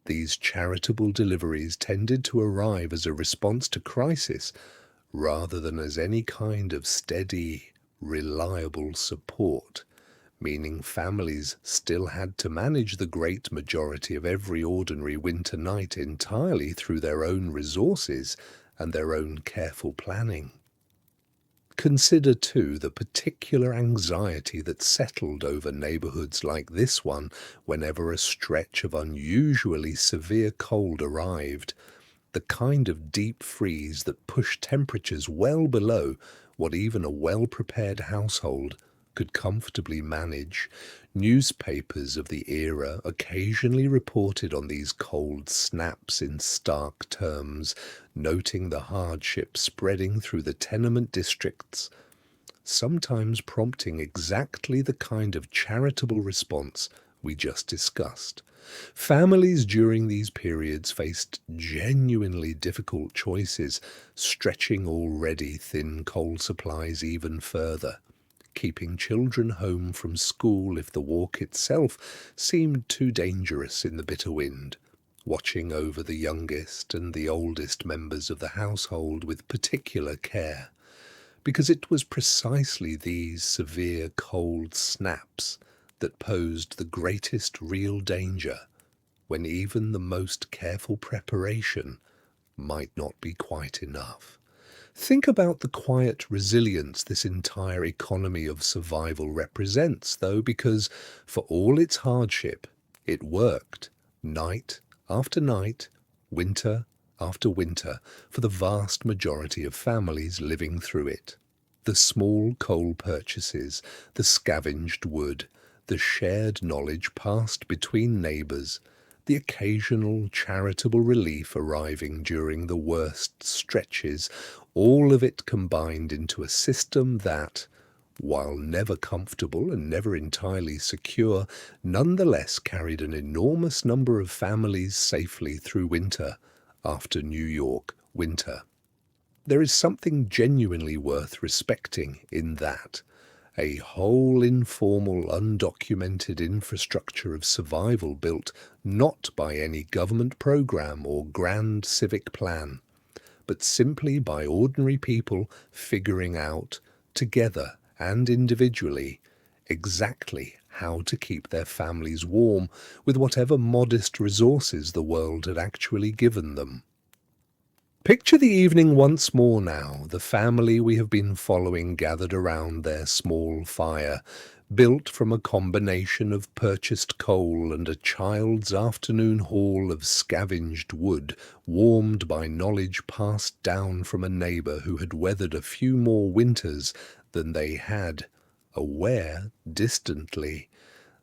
These charitable deliveries tended to arrive as a response to crisis rather than as any kind of steady, reliable support, meaning families still had to manage the great majority of every ordinary winter night entirely through their own resources and their own careful planning. Consider, too, the particular anxiety that settled over neighborhoods like this one whenever a stretch of unusually severe cold arrived, the kind of deep freeze that pushed temperatures well below what even a well-prepared household could comfortably manage. Newspapers of the era occasionally reported on these cold snaps in stark terms, noting the hardship spreading through the tenement districts, sometimes prompting exactly the kind of charitable response we just discussed. Families during these periods faced genuinely difficult choices, stretching already thin coal supplies even further, keeping children home from school if the walk itself seemed too dangerous in the bitter wind, watching over the youngest and the oldest members of the household with particular care, because it was precisely these severe cold snaps that posed the greatest real danger, when even the most careful preparation might not be quite enough. Think about the quiet resilience this entire economy of survival represents, though, because for all its hardship, it worked, night after night, winter after winter, for the vast majority of families living through it. The small coal purchases, the scavenged wood, the shared knowledge passed between neighbors, the occasional charitable relief arriving during the worst stretches, all of it combined into a system that, while never comfortable and never entirely secure, nonetheless carried an enormous number of families safely through winter after New York winter. There is something genuinely worth respecting in that. A whole informal, undocumented infrastructure of survival built not by any government program or grand civic plan, but simply by ordinary people figuring out, together and individually, exactly how to keep their families warm with whatever modest resources the world had actually given them. Picture the evening once more now, the family we have been following gathered around their small fire, built from a combination of purchased coal and a child's afternoon haul of scavenged wood, warmed by knowledge passed down from a neighbour who had weathered a few more winters than they had, aware, distantly,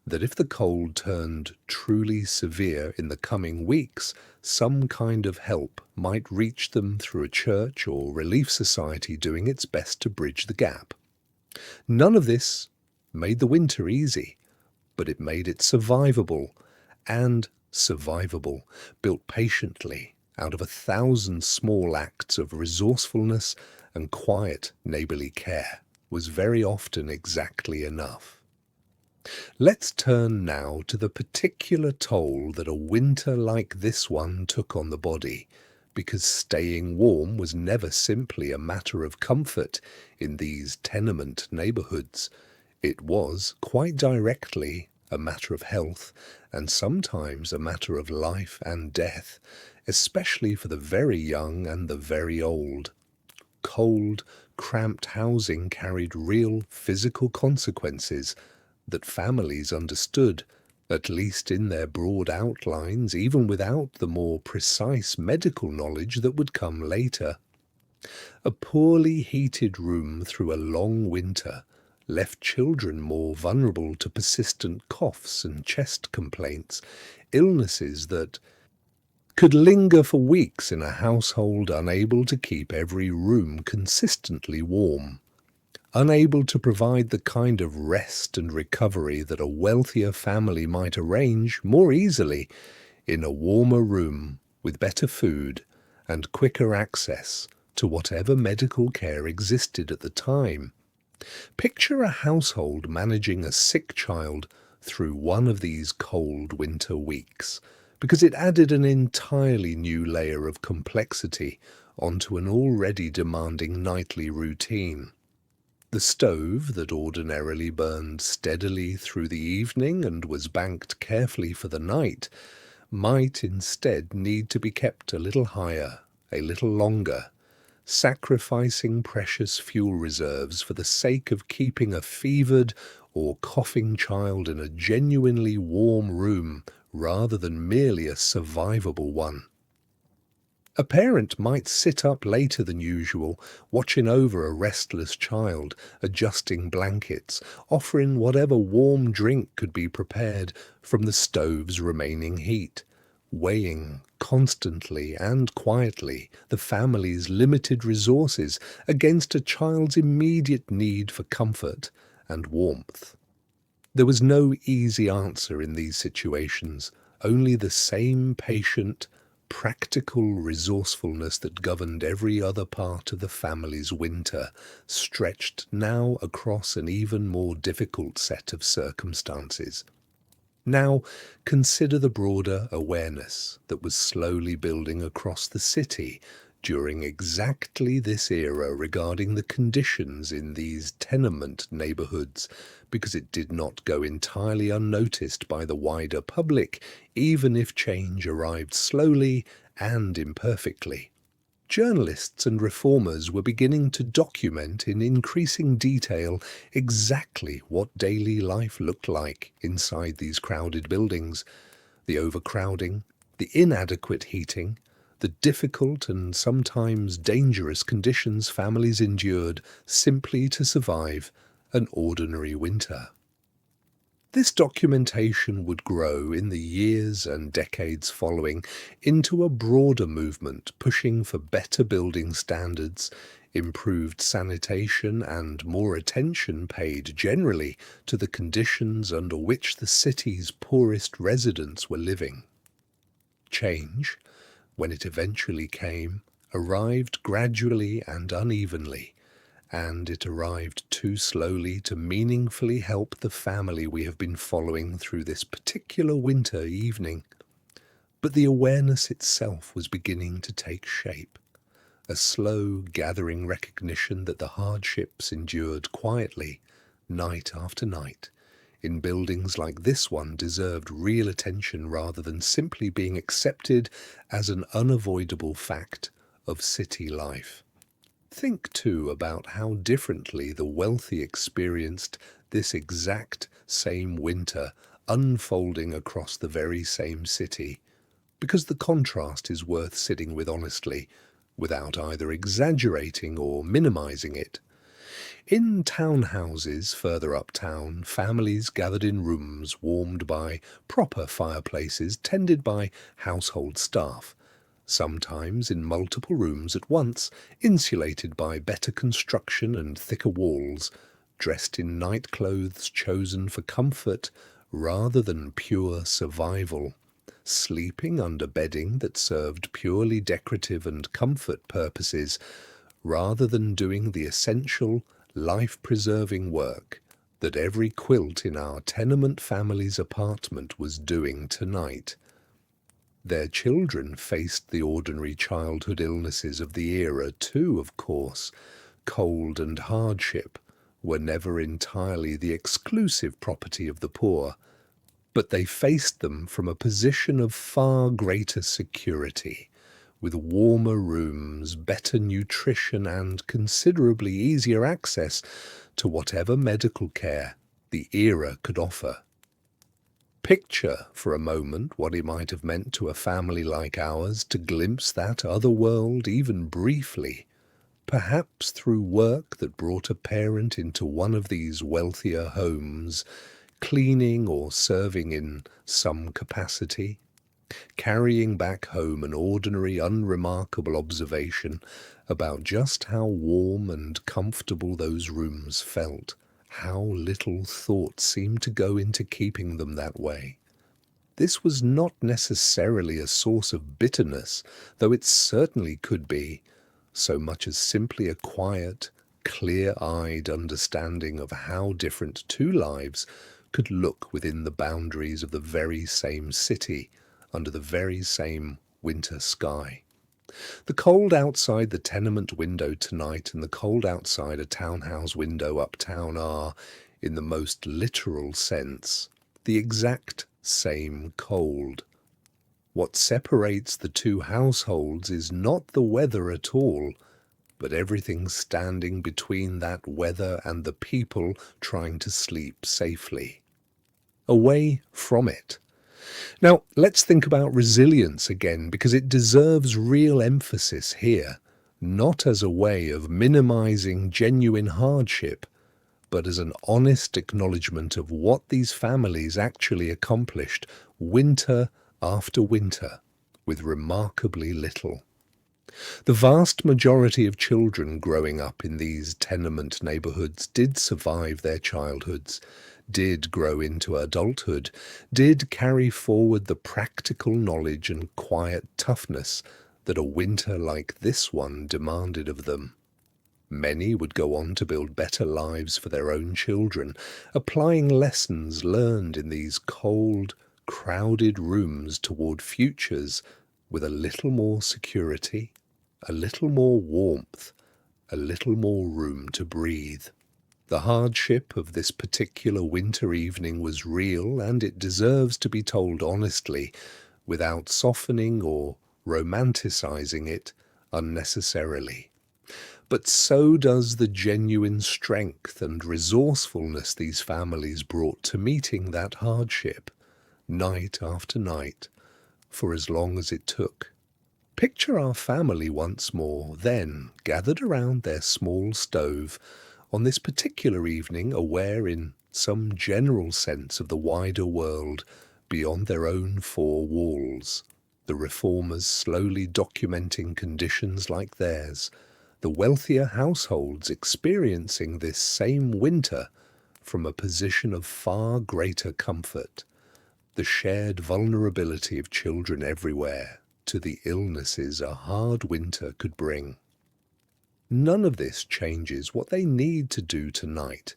that if the cold turned truly severe in the coming weeks, some kind of help might reach them through a church or relief society doing its best to bridge the gap. None of this made the winter easy, but it made it survivable, and survivable, built patiently out of 1,000 small acts of resourcefulness and quiet neighbourly care, was very often exactly enough. Let's turn now to the particular toll that a winter like this one took on the body, because staying warm was never simply a matter of comfort in these tenement neighbourhoods. It was, quite directly, a matter of health, and sometimes a matter of life and death, especially for the very young and the very old. Cold, cramped housing carried real physical consequences that families understood, at least in their broad outlines, even without the more precise medical knowledge that would come later. A poorly heated room through a long winter left children more vulnerable to persistent coughs and chest complaints, illnesses that could linger for weeks in a household unable to keep every room consistently warm, unable to provide the kind of rest and recovery that a wealthier family might arrange more easily in a warmer room with better food and quicker access to whatever medical care existed at the time. Picture a household managing a sick child through one of these cold winter weeks, because it added an entirely new layer of complexity onto an already demanding nightly routine. The stove that ordinarily burned steadily through the evening and was banked carefully for the night might instead need to be kept a little higher, a little longer, sacrificing precious fuel reserves for the sake of keeping a fevered or coughing child in a genuinely warm room rather than merely a survivable one. A parent might sit up later than usual, watching over a restless child, adjusting blankets, offering whatever warm drink could be prepared from the stove's remaining heat, weighing constantly and quietly the family's limited resources against a child's immediate need for comfort and warmth. There was no easy answer in these situations, only the same patient, practical resourcefulness that governed every other part of the family's winter, stretched now across an even more difficult set of circumstances. Now consider the broader awareness that was slowly building across the city during exactly this era regarding the conditions in these tenement neighbourhoods, because it did not go entirely unnoticed by the wider public, even if change arrived slowly and imperfectly. Journalists and reformers were beginning to document in increasing detail exactly what daily life looked like inside these crowded buildings, the overcrowding, the inadequate heating, the difficult and sometimes dangerous conditions families endured simply to survive an ordinary winter. This documentation would grow in the years and decades following into a broader movement pushing for better building standards, improved sanitation, and more attention paid generally to the conditions under which the city's poorest residents were living. Change, when it eventually came, arrived gradually and unevenly, and it arrived too slowly to meaningfully help the family we have been following through this particular winter evening. But the awareness itself was beginning to take shape, a slow gathering recognition that the hardships endured quietly, night after night, in buildings like this one deserved real attention rather than simply being accepted as an unavoidable fact of city life. Think, too, about how differently the wealthy experienced this exact same winter unfolding across the very same city, because the contrast is worth sitting with honestly, without either exaggerating or minimizing it. In townhouses further uptown, families gathered in rooms warmed by proper fireplaces tended by household staff, sometimes in multiple rooms at once, insulated by better construction and thicker walls, dressed in nightclothes chosen for comfort rather than pure survival, sleeping under bedding that served purely decorative and comfort purposes rather than doing the essential, life-preserving work that every quilt in our tenement family's apartment was doing tonight. Their children faced the ordinary childhood illnesses of the era too, of course. Cold and hardship were never entirely the exclusive property of the poor, but they faced them from a position of far greater security, with warmer rooms, better nutrition, and considerably easier access to whatever medical care the era could offer. Picture for a moment what it might have meant to a family like ours to glimpse that other world even briefly, perhaps through work that brought a parent into one of these wealthier homes, cleaning or serving in some capacity, carrying back home an ordinary, unremarkable observation about just how warm and comfortable those rooms felt, how little thought seemed to go into keeping them that way. This was not necessarily a source of bitterness, though it certainly could be, so much as simply a quiet, clear-eyed understanding of how different two lives could look within the boundaries of the very same city, under the very same winter sky. The cold outside the tenement window tonight and the cold outside a townhouse window uptown are, in the most literal sense, the exact same cold. What separates the two households is not the weather at all, but everything standing between that weather and the people trying to sleep safely. Away from it. Now, let's think about resilience again, because it deserves real emphasis here, not as a way of minimizing genuine hardship, but as an honest acknowledgement of what these families actually accomplished winter after winter, with remarkably little. The vast majority of children growing up in these tenement neighborhoods did survive their childhoods, did grow into adulthood, did carry forward the practical knowledge and quiet toughness that a winter like this one demanded of them. Many would go on to build better lives for their own children, applying lessons learned in these cold, crowded rooms toward futures with a little more security, a little more warmth, a little more room to breathe. The hardship of this particular winter evening was real, and it deserves to be told honestly, without softening or romanticizing it unnecessarily. But so does the genuine strength and resourcefulness these families brought to meeting that hardship, night after night, for as long as it took. Picture our family once more, then gathered around their small stove, on this particular evening aware in some general sense of the wider world beyond their own four walls, the reformers slowly documenting conditions like theirs, the wealthier households experiencing this same winter from a position of far greater comfort, the shared vulnerability of children everywhere, to the illnesses a hard winter could bring. None of this changes what they need to do tonight,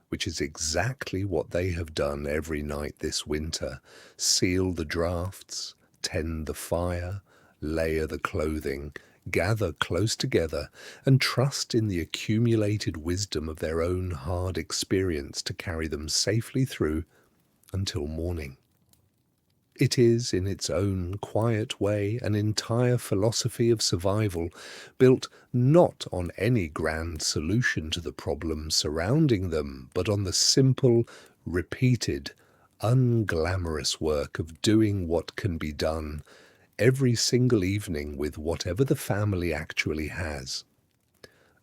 which is exactly what they have done every night this winter: seal the drafts, tend the fire, layer the clothing, gather close together, and trust in the accumulated wisdom of their own hard experience to carry them safely through until morning. It is, in its own quiet way, an entire philosophy of survival, built not on any grand solution to the problems surrounding them, but on the simple, repeated, unglamorous work of doing what can be done every single evening with whatever the family actually has.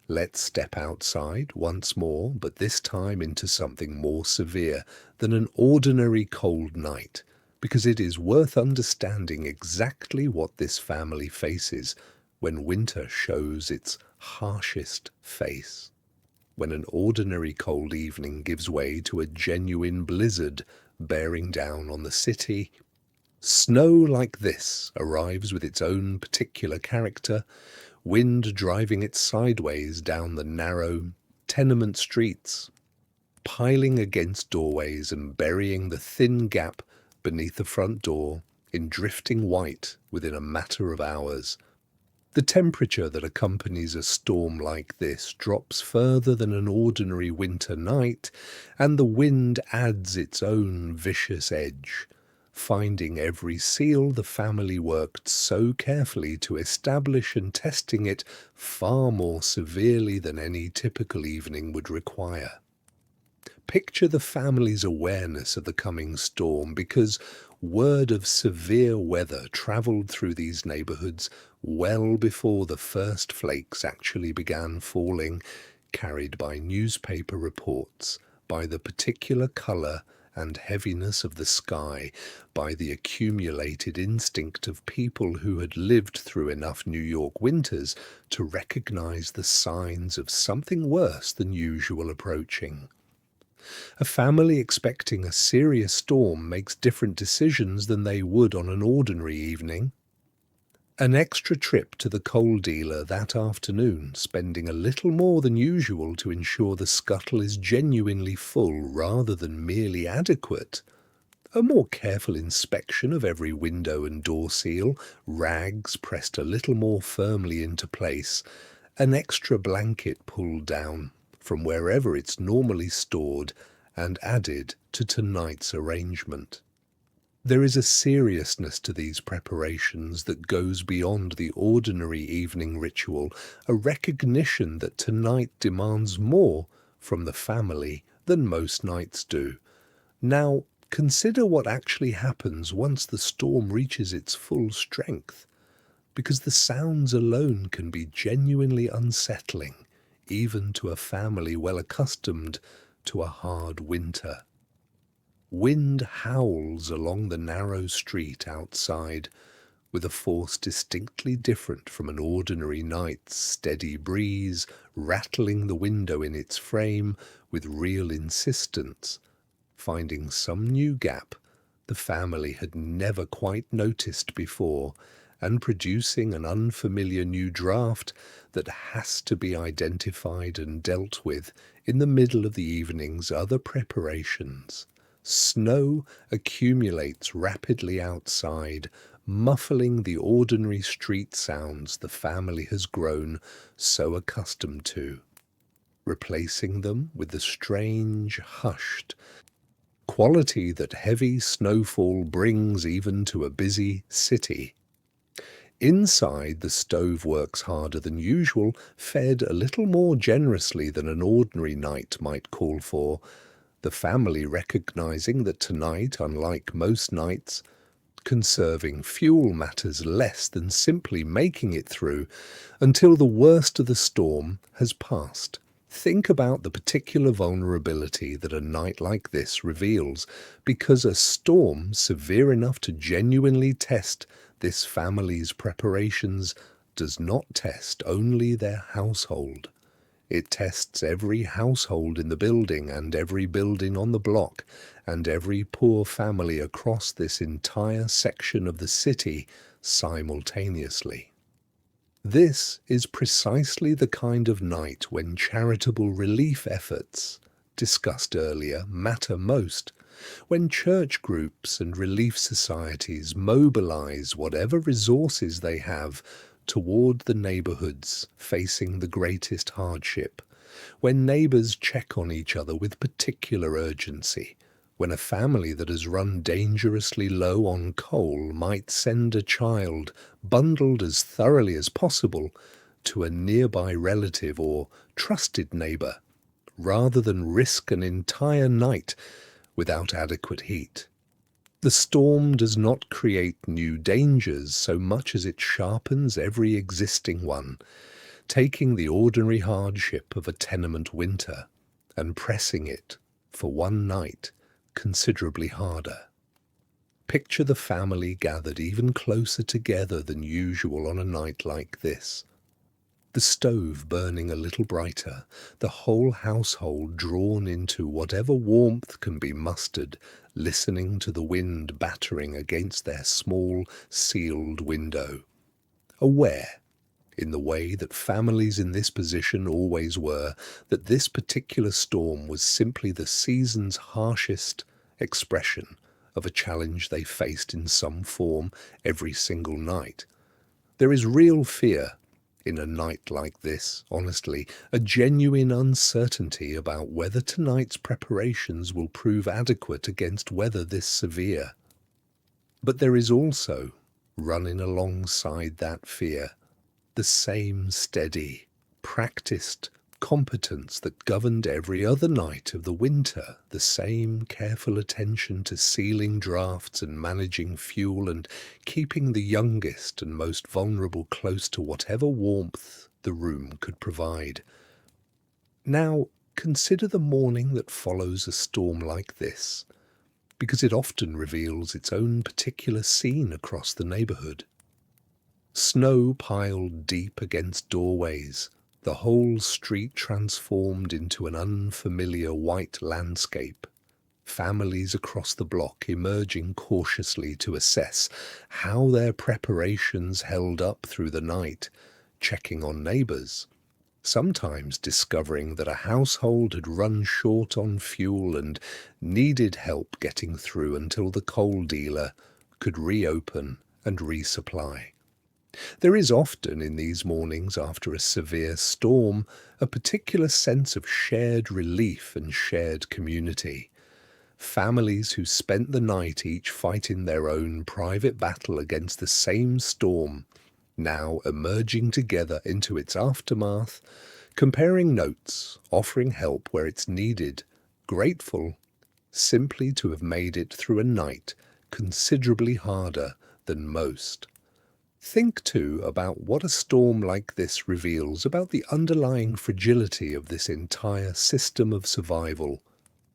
Let's step outside once more, but this time into something more severe than an ordinary cold night, because it is worth understanding exactly what this family faces when winter shows its harshest face. When an ordinary cold evening gives way to a genuine blizzard bearing down on the city. Snow like this arrives with its own particular character, wind driving it sideways down the narrow tenement streets, piling against doorways and burying the thin gap beneath the front door in drifting white within a matter of hours. The temperature that accompanies a storm like this drops further than an ordinary winter night, and the wind adds its own vicious edge, finding every seal the family worked so carefully to establish and testing it far more severely than any typical evening would require. Picture the family's awareness of the coming storm, because word of severe weather travelled through these neighbourhoods well before the first flakes actually began falling, carried by newspaper reports, by the particular colour and heaviness of the sky, by the accumulated instinct of people who had lived through enough New York winters to recognize the signs of something worse than usual approaching. A family expecting a serious storm makes different decisions than they would on an ordinary evening. An extra trip to the coal dealer that afternoon, spending a little more than usual to ensure the scuttle is genuinely full rather than merely adequate. A more careful inspection of every window and door seal, rags pressed a little more firmly into place, an extra blanket pulled down from wherever it's normally stored and added to tonight's arrangement. There is a seriousness to these preparations that goes beyond the ordinary evening ritual, a recognition that tonight demands more from the family than most nights do. Now, consider what actually happens once the storm reaches its full strength, because the sounds alone can be genuinely unsettling, even to a family well accustomed to a hard winter. Wind howls along the narrow street outside, with a force distinctly different from an ordinary night's steady breeze, rattling the window in its frame with real insistence, finding some new gap the family had never quite noticed before, and producing an unfamiliar new draft that has to be identified and dealt with in the middle of the evening's other preparations. Snow accumulates rapidly outside, muffling the ordinary street sounds the family has grown so accustomed to, replacing them with the strange, hushed quality that heavy snowfall brings even to a busy city. Inside, the stove works harder than usual, fed a little more generously than an ordinary night might call for, the family recognizing that tonight, unlike most nights, conserving fuel matters less than simply making it through until the worst of the storm has passed. Think about the particular vulnerability that a night like this reveals, because a storm severe enough to genuinely test this family's preparations does not test only their household. It tests every household in the building and every building on the block and every poor family across this entire section of the city simultaneously. This is precisely the kind of night when charitable relief efforts, discussed earlier, matter most, when church groups and relief societies mobilize whatever resources they have toward the neighborhoods facing the greatest hardship, when neighbors check on each other with particular urgency, when a family that has run dangerously low on coal might send a child, bundled as thoroughly as possible, to a nearby relative or trusted neighbor, rather than risk an entire night without adequate heat. The storm does not create new dangers so much as it sharpens every existing one, taking the ordinary hardship of a tenement winter and pressing it, for one night, considerably harder. Picture the family gathered even closer together than usual on a night like this. The stove burning a little brighter, the whole household drawn into whatever warmth can be mustered, listening to the wind battering against their small, sealed window. Aware, in the way that families in this position always were, that this particular storm was simply the season's harshest expression of a challenge they faced in some form every single night. There is real fear in a night like this, honestly, a genuine uncertainty about whether tonight's preparations will prove adequate against weather this severe. But there is also, running alongside that fear, the same steady, practiced competence that governed every other night of the winter, the same careful attention to sealing drafts and managing fuel and keeping the youngest and most vulnerable close to whatever warmth the room could provide. Now, consider the morning that follows a storm like this, because it often reveals its own particular scene across the neighborhood. Snow piled deep against doorways, the whole street transformed into an unfamiliar white landscape. Families across the block emerging cautiously to assess how their preparations held up through the night, checking on neighbors, sometimes discovering that a household had run short on fuel and needed help getting through until the coal dealer could reopen and resupply. There is often, in these mornings after a severe storm, a particular sense of shared relief and shared community. Families who spent the night each fighting their own private battle against the same storm, now emerging together into its aftermath, comparing notes, offering help where it's needed, grateful simply to have made it through a night considerably harder than most. Think, too, about what a storm like this reveals about the underlying fragility of this entire system of survival,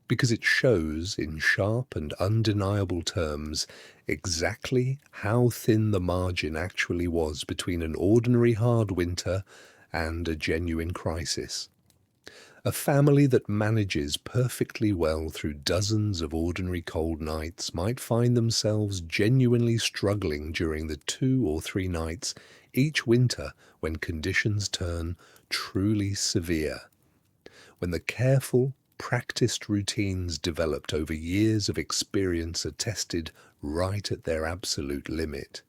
because it shows, in sharp and undeniable terms, exactly how thin the margin actually was between an ordinary hard winter and a genuine crisis. A family that manages perfectly well through dozens of ordinary cold nights might find themselves genuinely struggling during the 2 or 3 nights each winter when conditions turn truly severe. When the careful, practiced routines developed over years of experience are tested right at their absolute limit.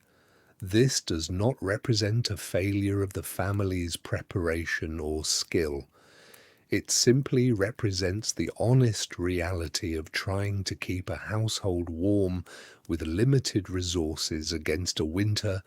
This does not represent a failure of the family's preparation or skill. It simply represents the honest reality of trying to keep a household warm with limited resources against a winter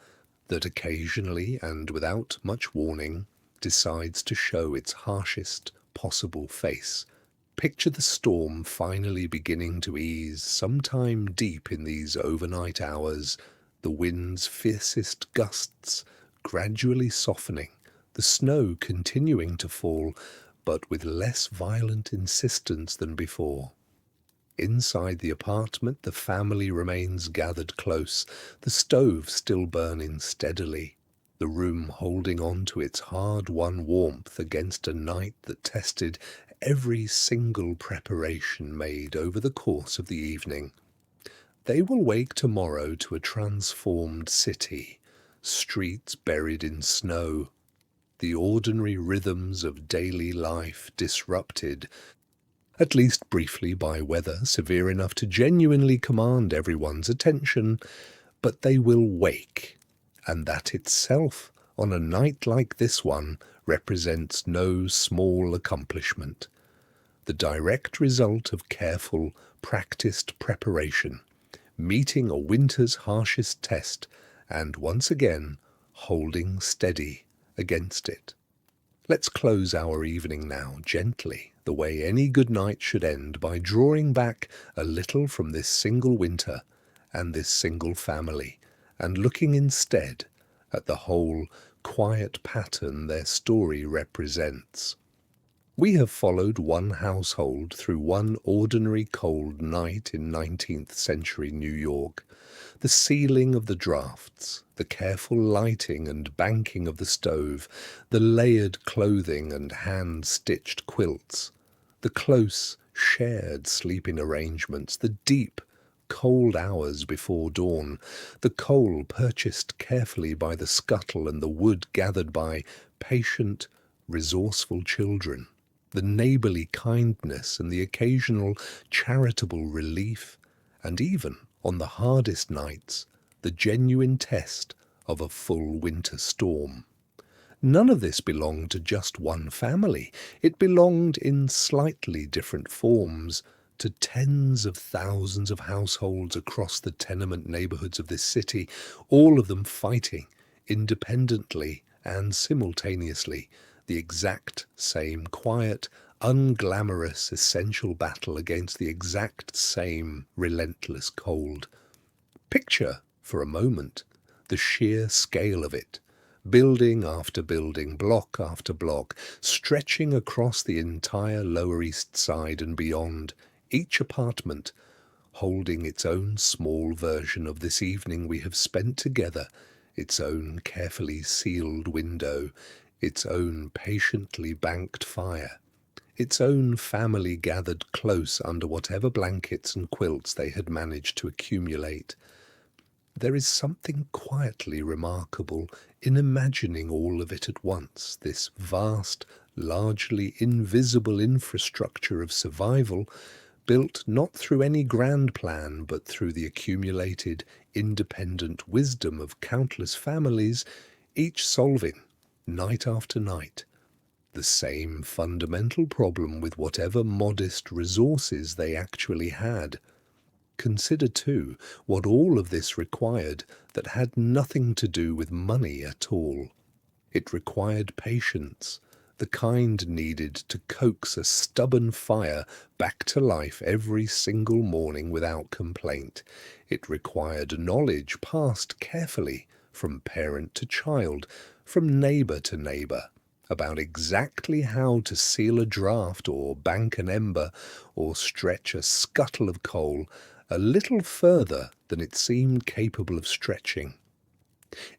that occasionally and without much warning decides to show its harshest possible face. Picture the storm finally beginning to ease sometime deep in these overnight hours, the wind's fiercest gusts gradually softening, the snow continuing to fall, but with less violent insistence than before. Inside the apartment, the family remains gathered close, the stove still burning steadily. the room holding on to its hard-won warmth against a night that tested every single preparation made over the course of the evening. They will wake tomorrow to a transformed city, streets buried in snow, the ordinary rhythms of daily life disrupted, at least briefly, by weather severe enough to genuinely command everyone's attention, but they will wake, and that itself, on a night like this one, represents no small accomplishment, the direct result of careful, practiced preparation, meeting a winter's harshest test, and once again holding steady against it. Let's close our evening now gently, the way any good night should end, by drawing back a little from this single winter and this single family, and looking instead at the whole quiet pattern their story represents. We have followed one household through one ordinary cold night in 19th-century New York. The sealing of the drafts, the careful lighting and banking of the stove, the layered clothing and hand-stitched quilts, the close, shared sleeping arrangements, the deep, cold hours before dawn, the coal purchased carefully by the scuttle and the wood gathered by patient, resourceful children, the neighbourly kindness and the occasional charitable relief, and even, on the hardest nights, the genuine test of a full winter storm. None of this belonged to just one family. It belonged in slightly different forms to tens of thousands of households across the tenement neighbourhoods of this city, all of them fighting, independently and simultaneously, the exact same quiet, unglamorous, essential battle against the exact same relentless cold. Picture, for a moment, the sheer scale of it, building after building, block after block, stretching across the entire Lower East Side and beyond, each apartment holding its own small version of this evening we have spent together, its own carefully sealed window, its own patiently banked fire, its own family gathered close under whatever blankets and quilts they had managed to accumulate. There is something quietly remarkable in imagining all of it at once, this vast, largely invisible infrastructure of survival, built not through any grand plan but through the accumulated, independent wisdom of countless families, each solving, night after night, the same fundamental problem with whatever modest resources they actually had. Consider, too, what all of this required that had nothing to do with money at all. It required patience, the kind needed to coax a stubborn fire back to life every single morning without complaint. It required knowledge passed carefully from parent to child, from neighbour to neighbour, about exactly how to seal a draught or bank an ember or stretch a scuttle of coal a little further than it seemed capable of stretching.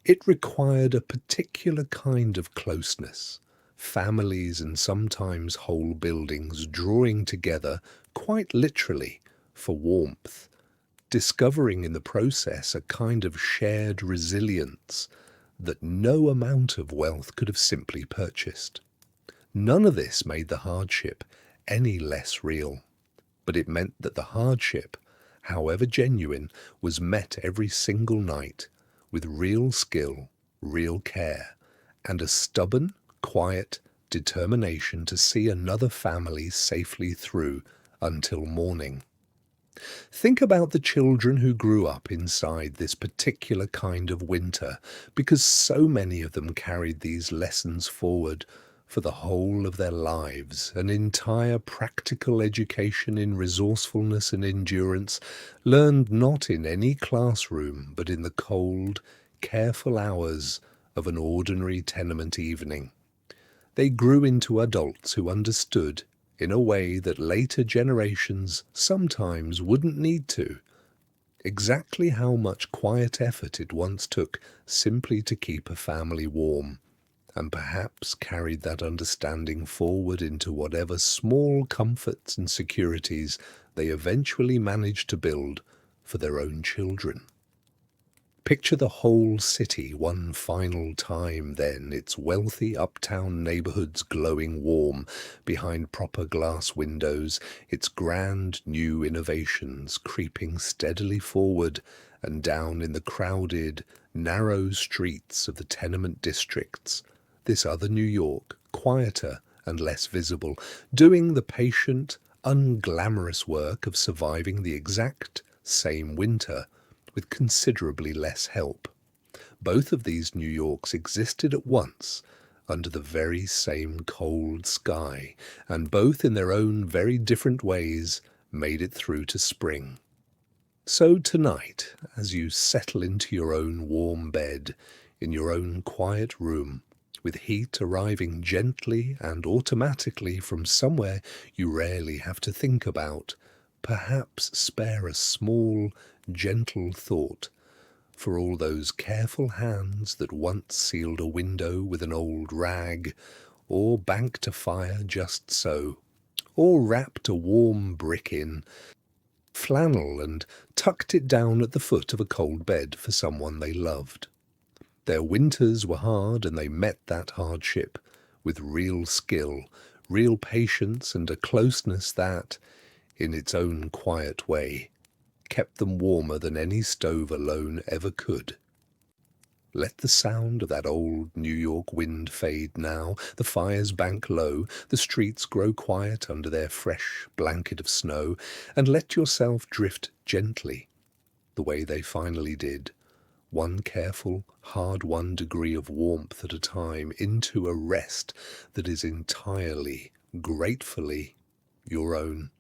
It required a particular kind of closeness, families and sometimes whole buildings drawing together, quite literally, for warmth, discovering in the process a kind of shared resilience that no amount of wealth could have simply purchased. None of this made the hardship any less real, but it meant that the hardship, however genuine, was met every single night with real skill, real care, and a stubborn, quiet determination to see another family safely through until morning. Think about the children who grew up inside this particular kind of winter, because so many of them carried these lessons forward for the whole of their lives, an entire practical education in resourcefulness and endurance, learned not in any classroom but in the cold, careful hours of an ordinary tenement evening. They grew into adults who understood, in a way that later generations sometimes wouldn't need to, Exactly how much quiet effort it once took simply to keep a family warm, and perhaps carried that understanding forward into whatever small comforts and securities they eventually managed to build for their own children. Picture the whole city one final time then, its wealthy uptown neighborhoods glowing warm behind proper glass windows, its grand new innovations creeping steadily forward and down in the crowded, narrow streets of the tenement districts. This other New York, quieter and less visible, doing the patient, unglamorous work of surviving the exact same winter with considerably less help. Both of these New Yorks existed at once under the very same cold sky, and both in their own very different ways made it through to spring. So tonight, as you settle into your own warm bed, in your own quiet room, with heat arriving gently and automatically from somewhere you rarely have to think about, perhaps spare a small, gentle thought for all those careful hands that once sealed a window with an old rag, or banked a fire just so, or wrapped a warm brick in flannel and tucked it down at the foot of a cold bed for someone they loved. Their winters were hard, and they met that hardship with real skill, real patience, and a closeness that, in its own quiet way, kept them warmer than any stove alone ever could. Let the sound of that old New York wind fade now, the fires bank low, the streets grow quiet under their fresh blanket of snow, and let yourself drift gently, the way they finally did, one careful, hard-won degree of warmth at a time, into a rest that is entirely, gratefully, your own.